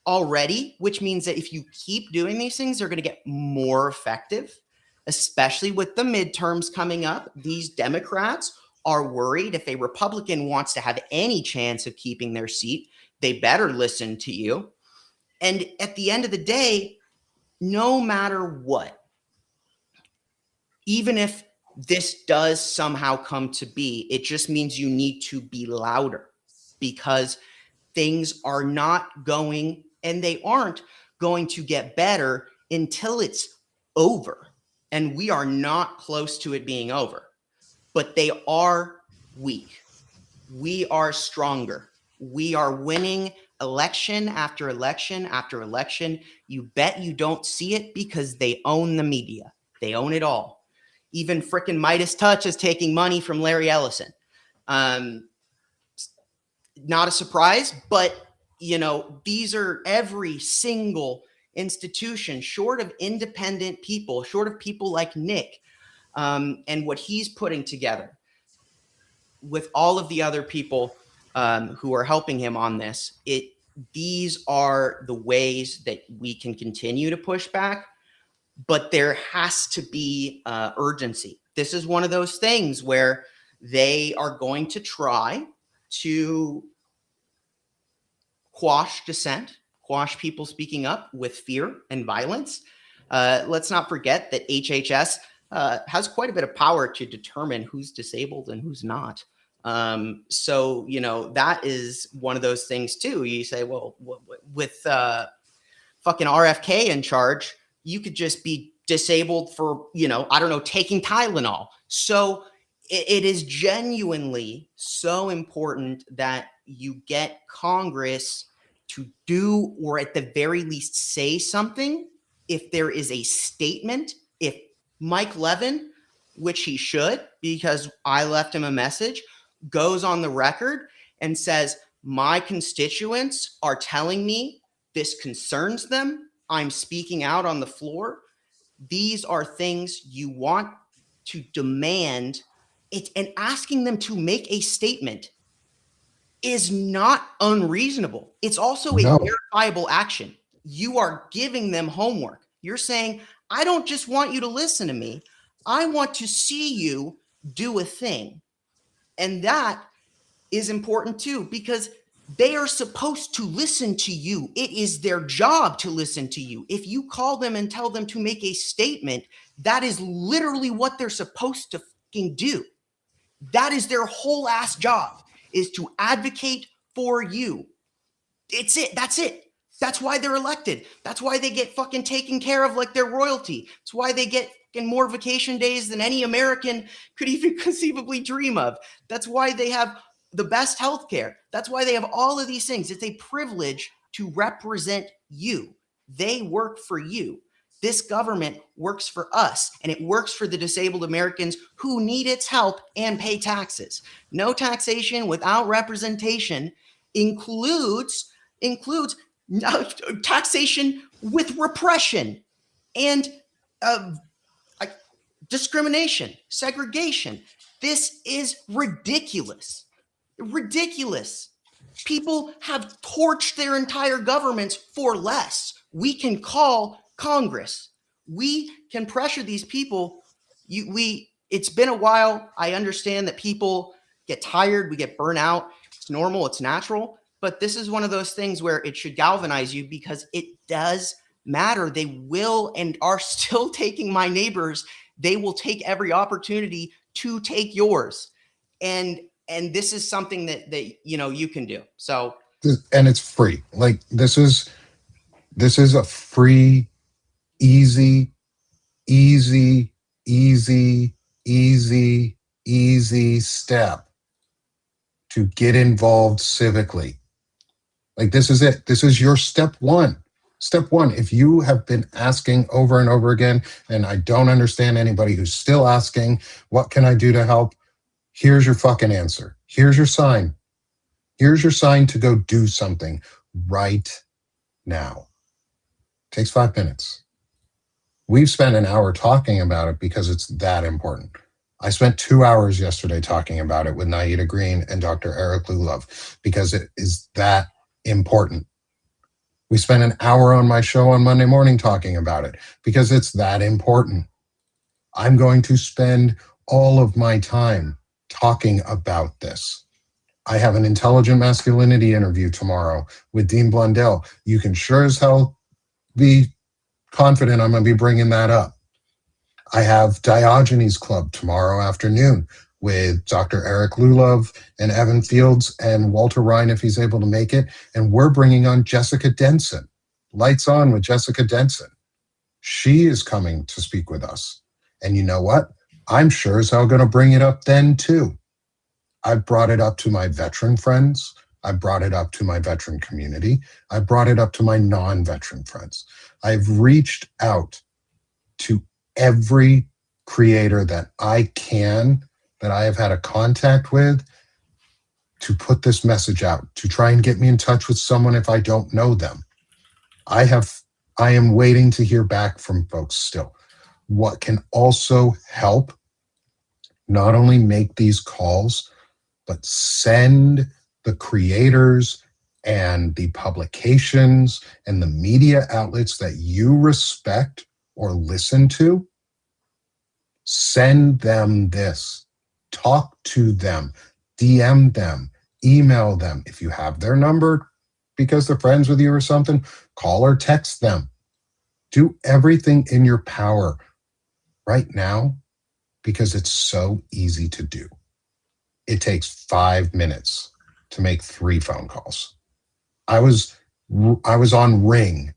already, which means that if you keep doing these things, they're going to get more effective, especially with the midterms coming up. These Democrats are worried if a Republican wants to have any chance of keeping their seat, they better listen to you. And at the end of the day, no matter what, even if this does somehow come to be, it just means you need to be louder, because things are not going, and they aren't going to get better until it's over. And we are not close to it being over, but they are weak. We are stronger. We are winning election after election after election. You bet you don't see it because they own the media. They own it all. Even frickin' Midas Touch is taking money from Larry Ellison. Not a surprise, but you know, these are every single institution, short of independent people, short of people like Nick, and what he's putting together with all of the other people who are helping him on this, these are the ways that we can continue to push back, but there has to be urgency. This is one of those things where they are going to try to quash dissent, quash people speaking up with fear and violence. Let's not forget that HHS has quite a bit of power to determine who's disabled and who's not. So, you know, that is one of those things too. You say, well, with fucking RFK in charge, you could just be disabled for, you know, I don't know, taking Tylenol. So it is genuinely so important that you get Congress to do, or at the very least say something. If there is a statement, if Mike Levin, which he should, because I left him a message, goes on the record and says, my constituents are telling me this concerns them, I'm speaking out on the floor. These are things you want to demand it, and asking them to make a statement is not unreasonable. It's also a verifiable action. You are giving them homework. You're saying, I don't just want you to listen to me. I want to see you do a thing. And that is important too, because they are supposed to listen to you. It is their job to listen to you. If you call them and tell them to make a statement, that is literally what they're supposed to fucking do. That is their whole ass job, is to advocate for you. It's it. That's it. That's why they're elected. That's why they get fucking taken care of like they're royalty. It's why they get fucking more vacation days than any American could even conceivably dream of. That's why they have the best healthcare. That's why they have all of these things. It's a privilege to represent you. They work for you. This government works for us, and it works for the disabled Americans who need its help and pay taxes. No taxation without representation includes taxation with repression and discrimination, segregation. This is ridiculous. Ridiculous. People have torched their entire governments for less. We can call Congress. We can pressure these people. It's been a while. I understand that people get tired. We get burnt out. It's normal. It's natural. But this is one of those things where it should galvanize you, because it does matter. They will and are still taking my neighbors. They will take every opportunity to take yours. And this is something that you know you can do. So, and it's free. Like this is a free, easy step to get involved civically. Like this is it. This is your step one. Step one. If you have been asking over and over again, and I don't understand anybody who's still asking, what can I do to help? Here's your fucking answer. Here's your sign. Here's your sign to go do something right now. Takes 5 minutes. We've spent an hour talking about it because it's that important. I spent 2 hours yesterday talking about it with Naida Green and Dr. Eric Lulov because it is that important. We spent an hour on my show on Monday morning talking about it because it's that important. I'm going to spend all of my time talking about this. I have an intelligent masculinity interview tomorrow with Dean Blundell. You can sure as hell be confident I'm going to be bringing that up. I have Diogenes Club tomorrow afternoon with Dr. Eric Lulov and Evan Fields and Walter Ryan if he's able to make it. And we're bringing on Jessica Denson. Lights on with Jessica Denson. She is coming to speak with us. And you know what? I'm sure as hell going to bring it up then too. I've brought it up to my veteran friends. I brought it up to my veteran community. I brought it up to my non-veteran friends. I've reached out to every creator that I can, that I have had a contact with, to put this message out, to try and get me in touch with someone if I don't know them. I have I am waiting to hear back from folks still. What can also help not only make these calls, but send the creators and the publications and the media outlets that you respect or listen to, send them this. Talk to them, DM them, email them. If you have their number because they're friends with you or something, call or text them. Do everything in your power right now because it's so easy to do. It takes 5 minutes to make 3 phone calls. I was on Ring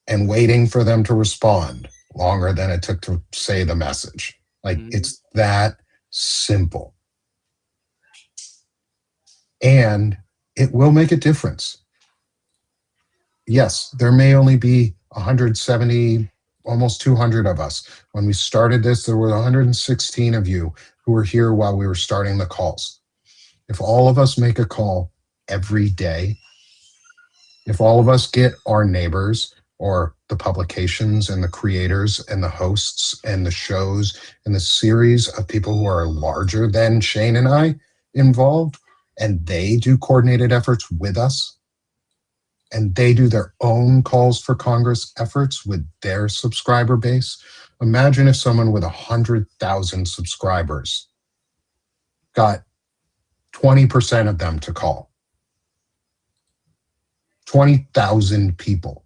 and waiting for them to respond longer than it took to say the message. Like, it's that simple. And it will make a difference. Yes, there may only be 170, almost 200 of us. When we started this, there were 116 of you who were here while we were starting the calls. If all of us make a call every day, if all of us get our neighbors or the publications and the creators and the hosts and the shows and the series of people who are larger than Shane and I involved, and they do coordinated efforts with us, and they do their own calls for Congress efforts with their subscriber base. Imagine if someone with 100,000 subscribers got 20% of them to call. 20,000 people.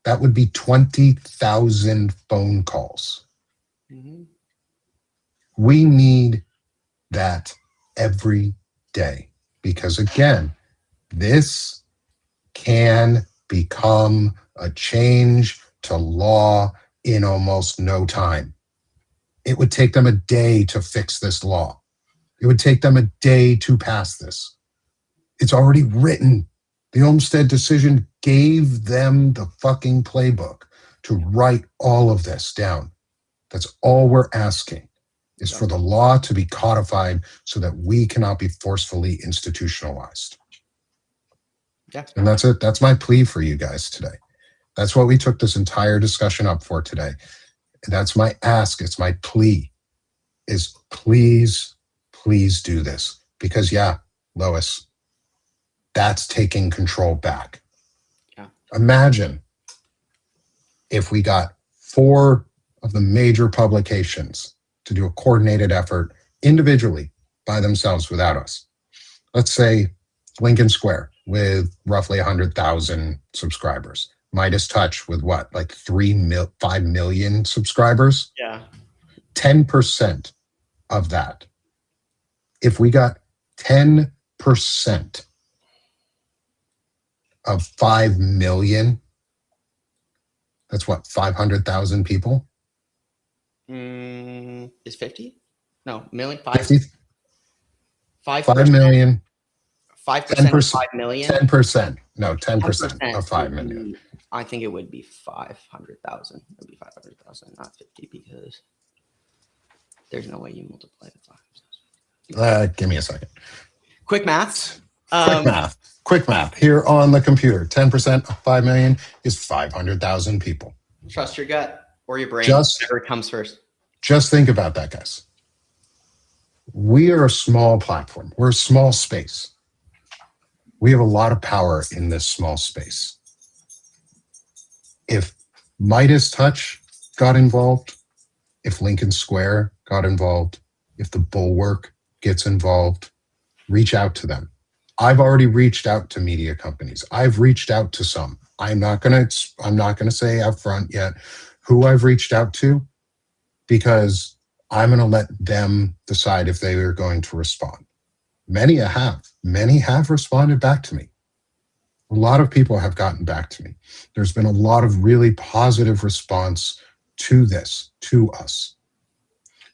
That would be 20,000 phone calls. We need that every day because, again, this can become a change to law in almost no time. It would take them a day to fix this law. It would take them a day to pass this. It's already written. The Olmstead decision gave them the fucking playbook to write all of this down. That's all we're asking, is for the law to be codified so that we cannot be forcefully institutionalized. Yeah. And that's it. That's my plea for you guys today. That's what we took this entire discussion up for today. That's my ask. It's my plea, is please, please do this. Because, yeah, Lois, that's taking control back. Yeah. Imagine if we got 4 of the major publications to do a coordinated effort individually by themselves without us. Let's say Lincoln Square with roughly 100,000 subscribers. Midas Touch with what, like 5 million subscribers? Yeah. 10% of that. If we got 10% of 5 million, that's what, 500,000 people? Is 50? No, million. 50? 5 million. 5% of 5 million? 10%. No, 10% of 5 million. I think it would be 500,000. It would be 500,000, not 50, because there's no way you multiply the 5. Give me a second. Quick maths. Quick math. Here on the computer, 10% of 5 million is 500,000 people. Trust your gut or your brain, whatever comes first. Just think about that, guys. We are a small platform. We're a small space. We have a lot of power in this small space. If Midas Touch got involved, if Lincoln Square got involved, if the Bulwark gets involved, reach out to them. I've already reached out to media companies. I've reached out to some. I'm not gonna say up front yet who I've reached out to, because I'm gonna let them decide if they are going to respond. Many have responded back to me. A lot of people have gotten back to me. There's been a lot of really positive response to this, to us.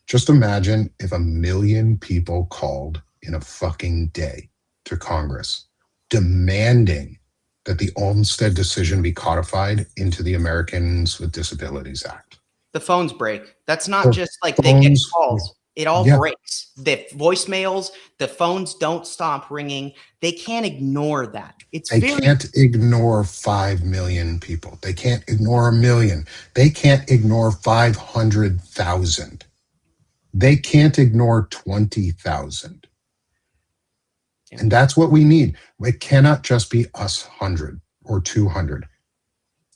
Just imagine if 1 million people called in a fucking day to Congress demanding that the Olmstead decision be codified into the Americans with Disabilities Act. The phones break. That's not just like they get calls. It all breaks. The voicemails, the phones don't stop ringing. They can't ignore that. They can't ignore 5 million people. They can't ignore 1 million. They can't ignore 500,000. They can't ignore 20,000. And that's what we need. It cannot just be us 100 or 200.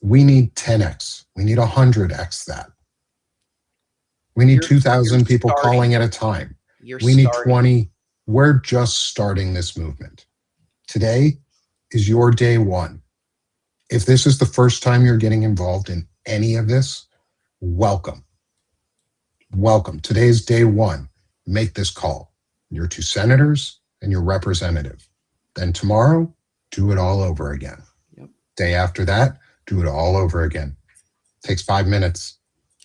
We need 10x. We need 100x that. We need 2,000 people calling at a time. We need 20. We're just starting this movement. Today is your day one. If this is the first time you're getting involved in any of this, welcome. Welcome. Today is day one. Make this call. Your 2 senators and your representative. Then tomorrow, do it all over again. Yep. Day after that, do it all over again. Takes 5 minutes.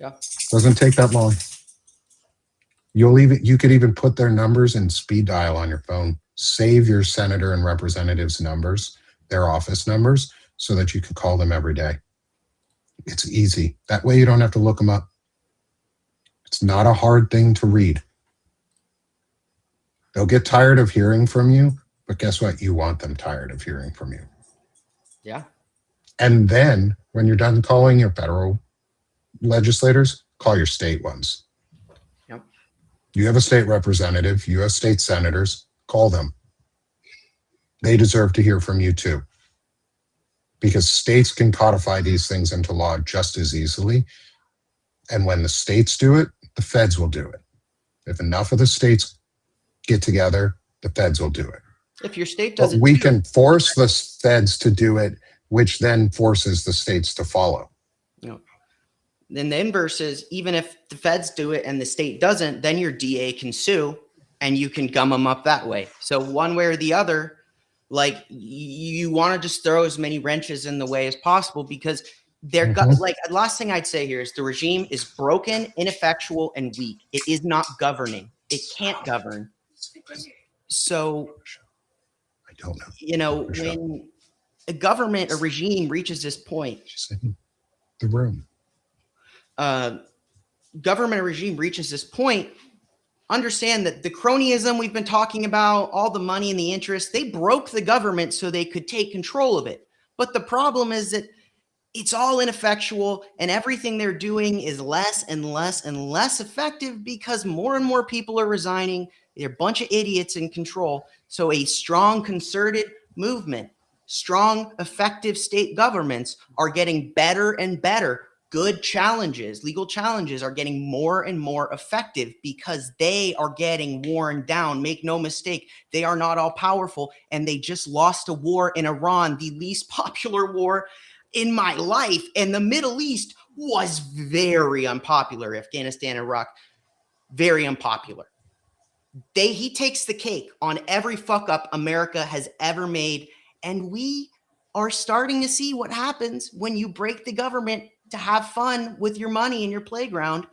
Yeah. Doesn't take that long. You could even put their numbers in speed dial on your phone. Save your senator and representatives' numbers, their office numbers, so that you can call them every day. It's easy. That way you don't have to look them up. It's not a hard thing to read. They'll get tired of hearing from you, but guess what? You want them tired of hearing from you. Yeah. And then when you're done calling your federal legislators, call your state ones. Yep. You have a state representative, you have state senators, call them. They deserve to hear from you too. Because states can codify these things into law just as easily. And when the states do it, the feds will do it. If enough of the states get together, the feds will do it. If your state doesn't, we can force the feds to do it, which then forces the states to follow. Then the inverse is, even if the feds do it and the state doesn't, then your DA can sue and you can gum them up that way. So one way or the other, like, you want to just throw as many wrenches in the way as possible, because they're like, the last thing I'd say here is the regime is broken, ineffectual, and weak. It is not governing. It can't govern. So, I don't know. You know, when a government, a regime reaches this point, the room. Government or regime reaches this point, understand that the cronyism we've been talking about, all the money and the interest, they broke the government so they could take control of it. But the problem is that it's all ineffectual, and everything they're doing is less and less and less effective because more and more people are resigning. They're a bunch of idiots in control. So a strong concerted movement, strong, effective state governments are getting better and better. Good challenges, legal challenges are getting more and more effective because they are getting worn down. Make no mistake, they are not all powerful, and they just lost a war in Iran, the least popular war in my life. And the Middle East was very unpopular. Afghanistan, Iraq, very unpopular. He takes the cake on every fuck up America has ever made. And we are starting to see what happens when you break the government to have fun with your money in your playground.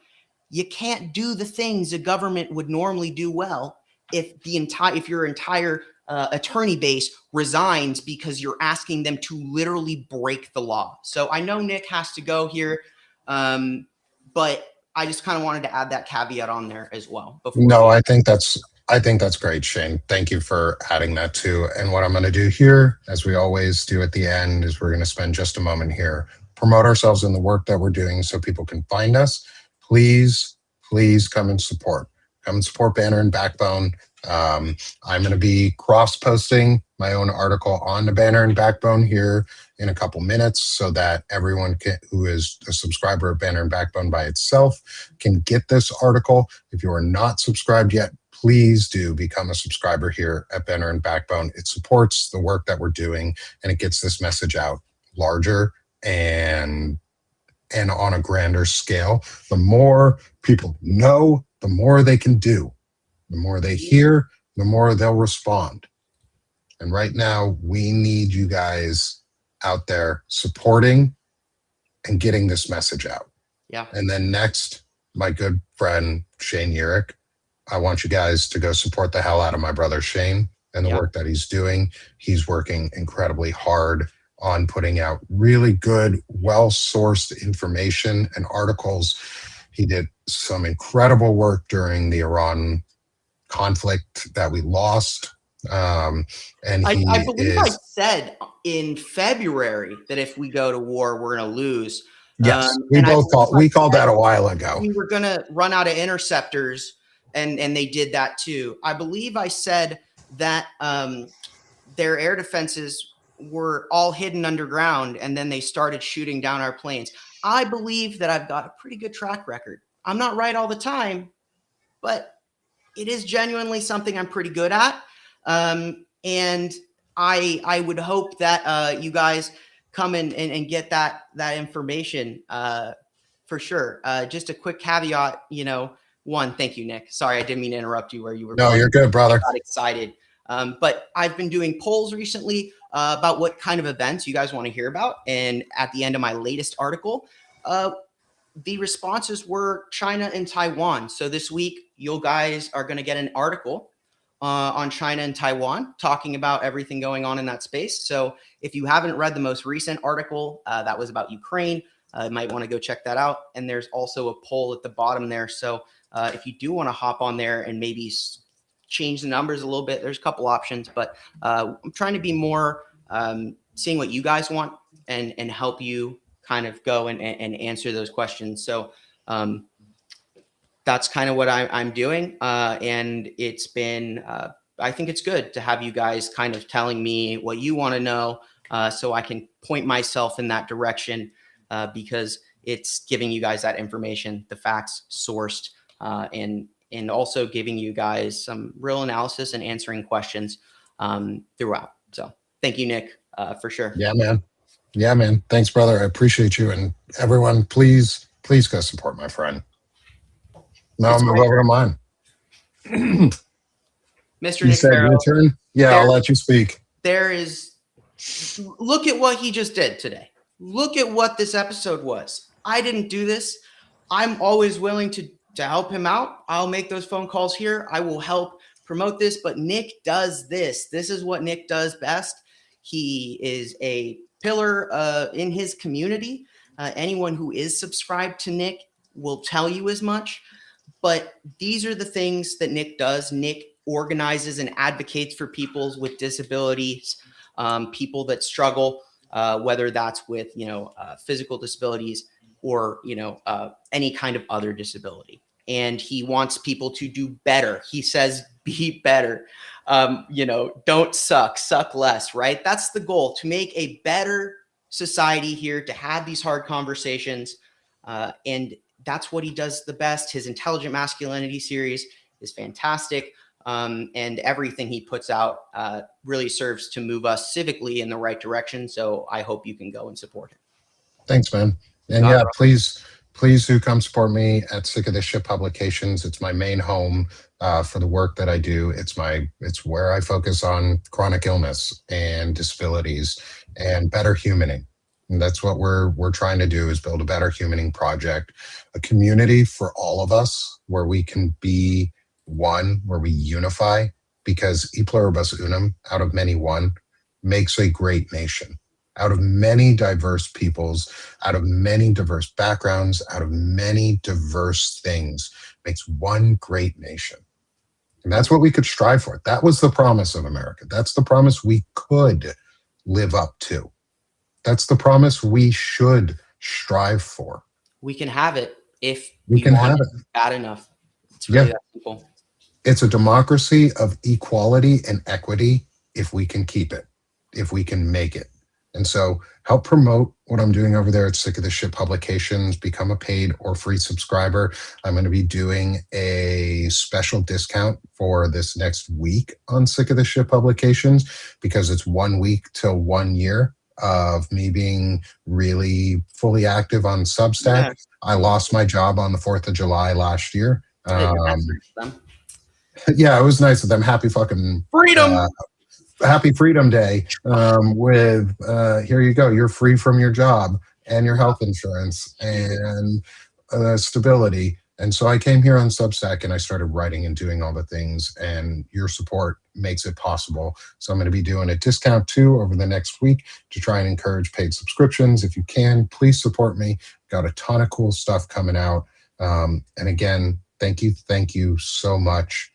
You can't do the things a government would normally do well if your entire attorney base resigns because you're asking them to literally break the law. So I know Nick has to go here, but I just kind of wanted to add that caveat on there as well. I think that's great, Shane. Thank you for adding that too. And what I'm going to do here, as we always do at the end, is we're going to spend just a moment here, promote ourselves in the work that we're doing so people can find us. Please come and support. Come and support Banner and Backbone. I'm going to be cross-posting my own article on the Banner and Backbone here in a couple minutes so that everyone who is a subscriber of Banner and Backbone by itself can get this article. If you are not subscribed yet, please do become a subscriber here at Banner and Backbone. It supports the work that we're doing, and it gets this message out larger and on a grander scale. The more people know, the more they can do. The more they hear, the more they'll respond. And right now, we need you guys out there supporting and getting this message out. Yeah. And then next, my good friend, Shane Urich, I want you guys to go support the hell out of my brother, Shane, and the work that he's doing. He's working incredibly hard on putting out really good, well-sourced information and articles. He did some incredible work during the Iran conflict that we lost. And I believe I said in February that if we go to war, we're going to lose. Yes, we called that a while ago. We were going to run out of interceptors, and they did that too. I believe I said that their air defenses were all hidden underground, and then they started shooting down our planes. I believe that I've got a pretty good track record. I'm not right all the time, but it is genuinely something I'm pretty good at. And I would hope that you guys come and get that information for sure. Just a quick caveat, one, thank you, Nick. Sorry, I didn't mean to interrupt you where you were. No, you're good, brother. I got excited. But I've been doing polls recently about what kind of events you guys want to hear about. And at the end of my latest article, the responses were China and Taiwan. So this week, you guys are going to get an article on China and Taiwan talking about everything going on in that space. So if you haven't read the most recent article that was about Ukraine, you might want to go check that out. And there's also a poll at the bottom there. So if you do want to hop on there and maybe change the numbers a little bit, there's a couple options, but I'm trying to be more seeing what you guys want and help you kind of go and answer those questions. So that's kind of what I'm doing. And it's been, I think it's good to have you guys kind of telling me what you want to know so I can point myself in that direction because it's giving you guys that information, the facts sourced, and also giving you guys some real analysis and answering questions throughout. So thank you, Nick, for sure. Yeah, man. Yeah, man. Thanks, brother. I appreciate you. And everyone, please go support my friend. Now I'll move over to mine. Mr. Nick Farrow, your turn? Yeah, I'll let you speak. Look at what he just did today. Look at what this episode was. I didn't do this. I'm always willing to help him out. I'll make those phone calls here. I will help promote this, but Nick does this. This is what Nick does best. He is a pillar in his community. Anyone who is subscribed to Nick will tell you as much. But these are the things that Nick does. Nick organizes and advocates for people with disabilities, people that struggle, whether that's with, physical disabilities or, any kind of other disability. And he wants people to do better. He says, be better. Don't suck less, right? That's the goal, to make a better society here, to have these hard conversations. And that's what he does the best. His Intelligent Masculinity series is fantastic. And everything he puts out really serves to move us civically in the right direction. So I hope you can go and support him. Thanks, man. And yeah, please do come support me at Sick of This Shit Publications. It's my main home for the work that I do. It's where I focus on chronic illness and disabilities and better humaning. And that's what we're trying to do, is build a better humaning project, a community for all of us where we can be one, where we unify, because e pluribus unum, out of many one, makes a great nation. Out of many diverse peoples, out of many diverse backgrounds, out of many diverse things, makes one great nation. And that's what we could strive for. That was the promise of America. That's the promise we could live up to. That's the promise we should strive for. We can have it if we can have it bad enough. It's really that simple. It's a democracy of equality and equity if we can keep it, if we can make it. And so help promote what I'm doing over there at Sick of This Shit Publications. Become a paid or free subscriber. I'm going to be doing a special discount for this next week on Sick of This Shit Publications, because it's 1 week till 1 year of me being really fully active on Substack. Yeah. I lost my job on the 4th of July last year. Yeah, it was nice of them. Happy fucking freedom. Happy Freedom Day with, here you go, you're free from your job and your health insurance and stability. And so I came here on Substack and I started writing and doing all the things, and your support makes it possible. So I'm going to be doing a discount too over the next week to try and encourage paid subscriptions. If you can, please support me. Got a ton of cool stuff coming out. And again, thank you so much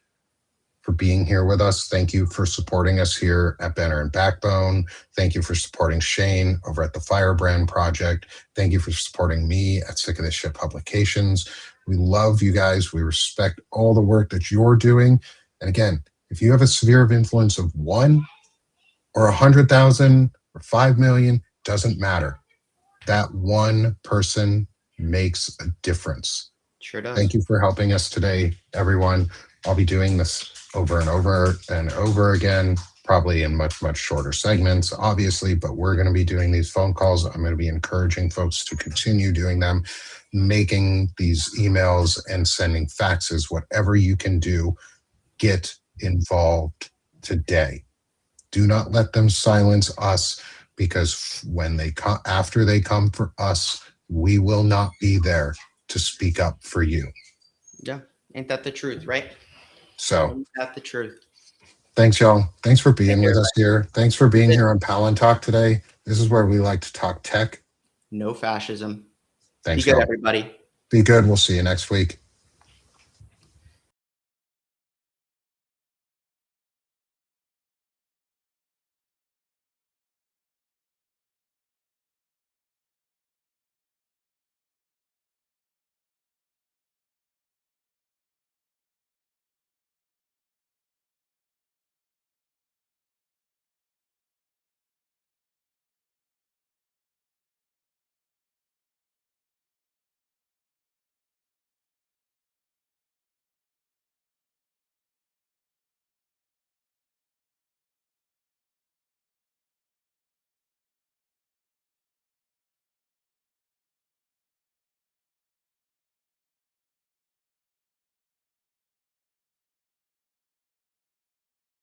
for being here with us. Thank you for supporting us here at Banner and Backbone. Thank you for supporting Shane over at the Firebrand Project. Thank you for supporting me at Sick of This Shit Publications. We love you guys. We respect all the work that you're doing. And again, if you have a sphere of influence of 1 or 100,000 or 5 million, doesn't matter. That one person makes a difference. Sure does. Thank you for helping us today, everyone. I'll be doing this over and over and over again, probably in much, much shorter segments, obviously, but we're going to be doing these phone calls. I'm going to be encouraging folks to continue doing them, making these emails and sending faxes, whatever you can do, get involved today. Do not let them silence us, because when they come, after they come for us, we will not be there to speak up for you. Yeah. Ain't that the truth, right? So ain't that the truth? Thanks, y'all. Thanks for being with us here. Thanks for being here on Palantalk today. This is where we like to talk tech. No fascism. Thanks, Be good, y'all. everybody. Be good. We'll see you next week.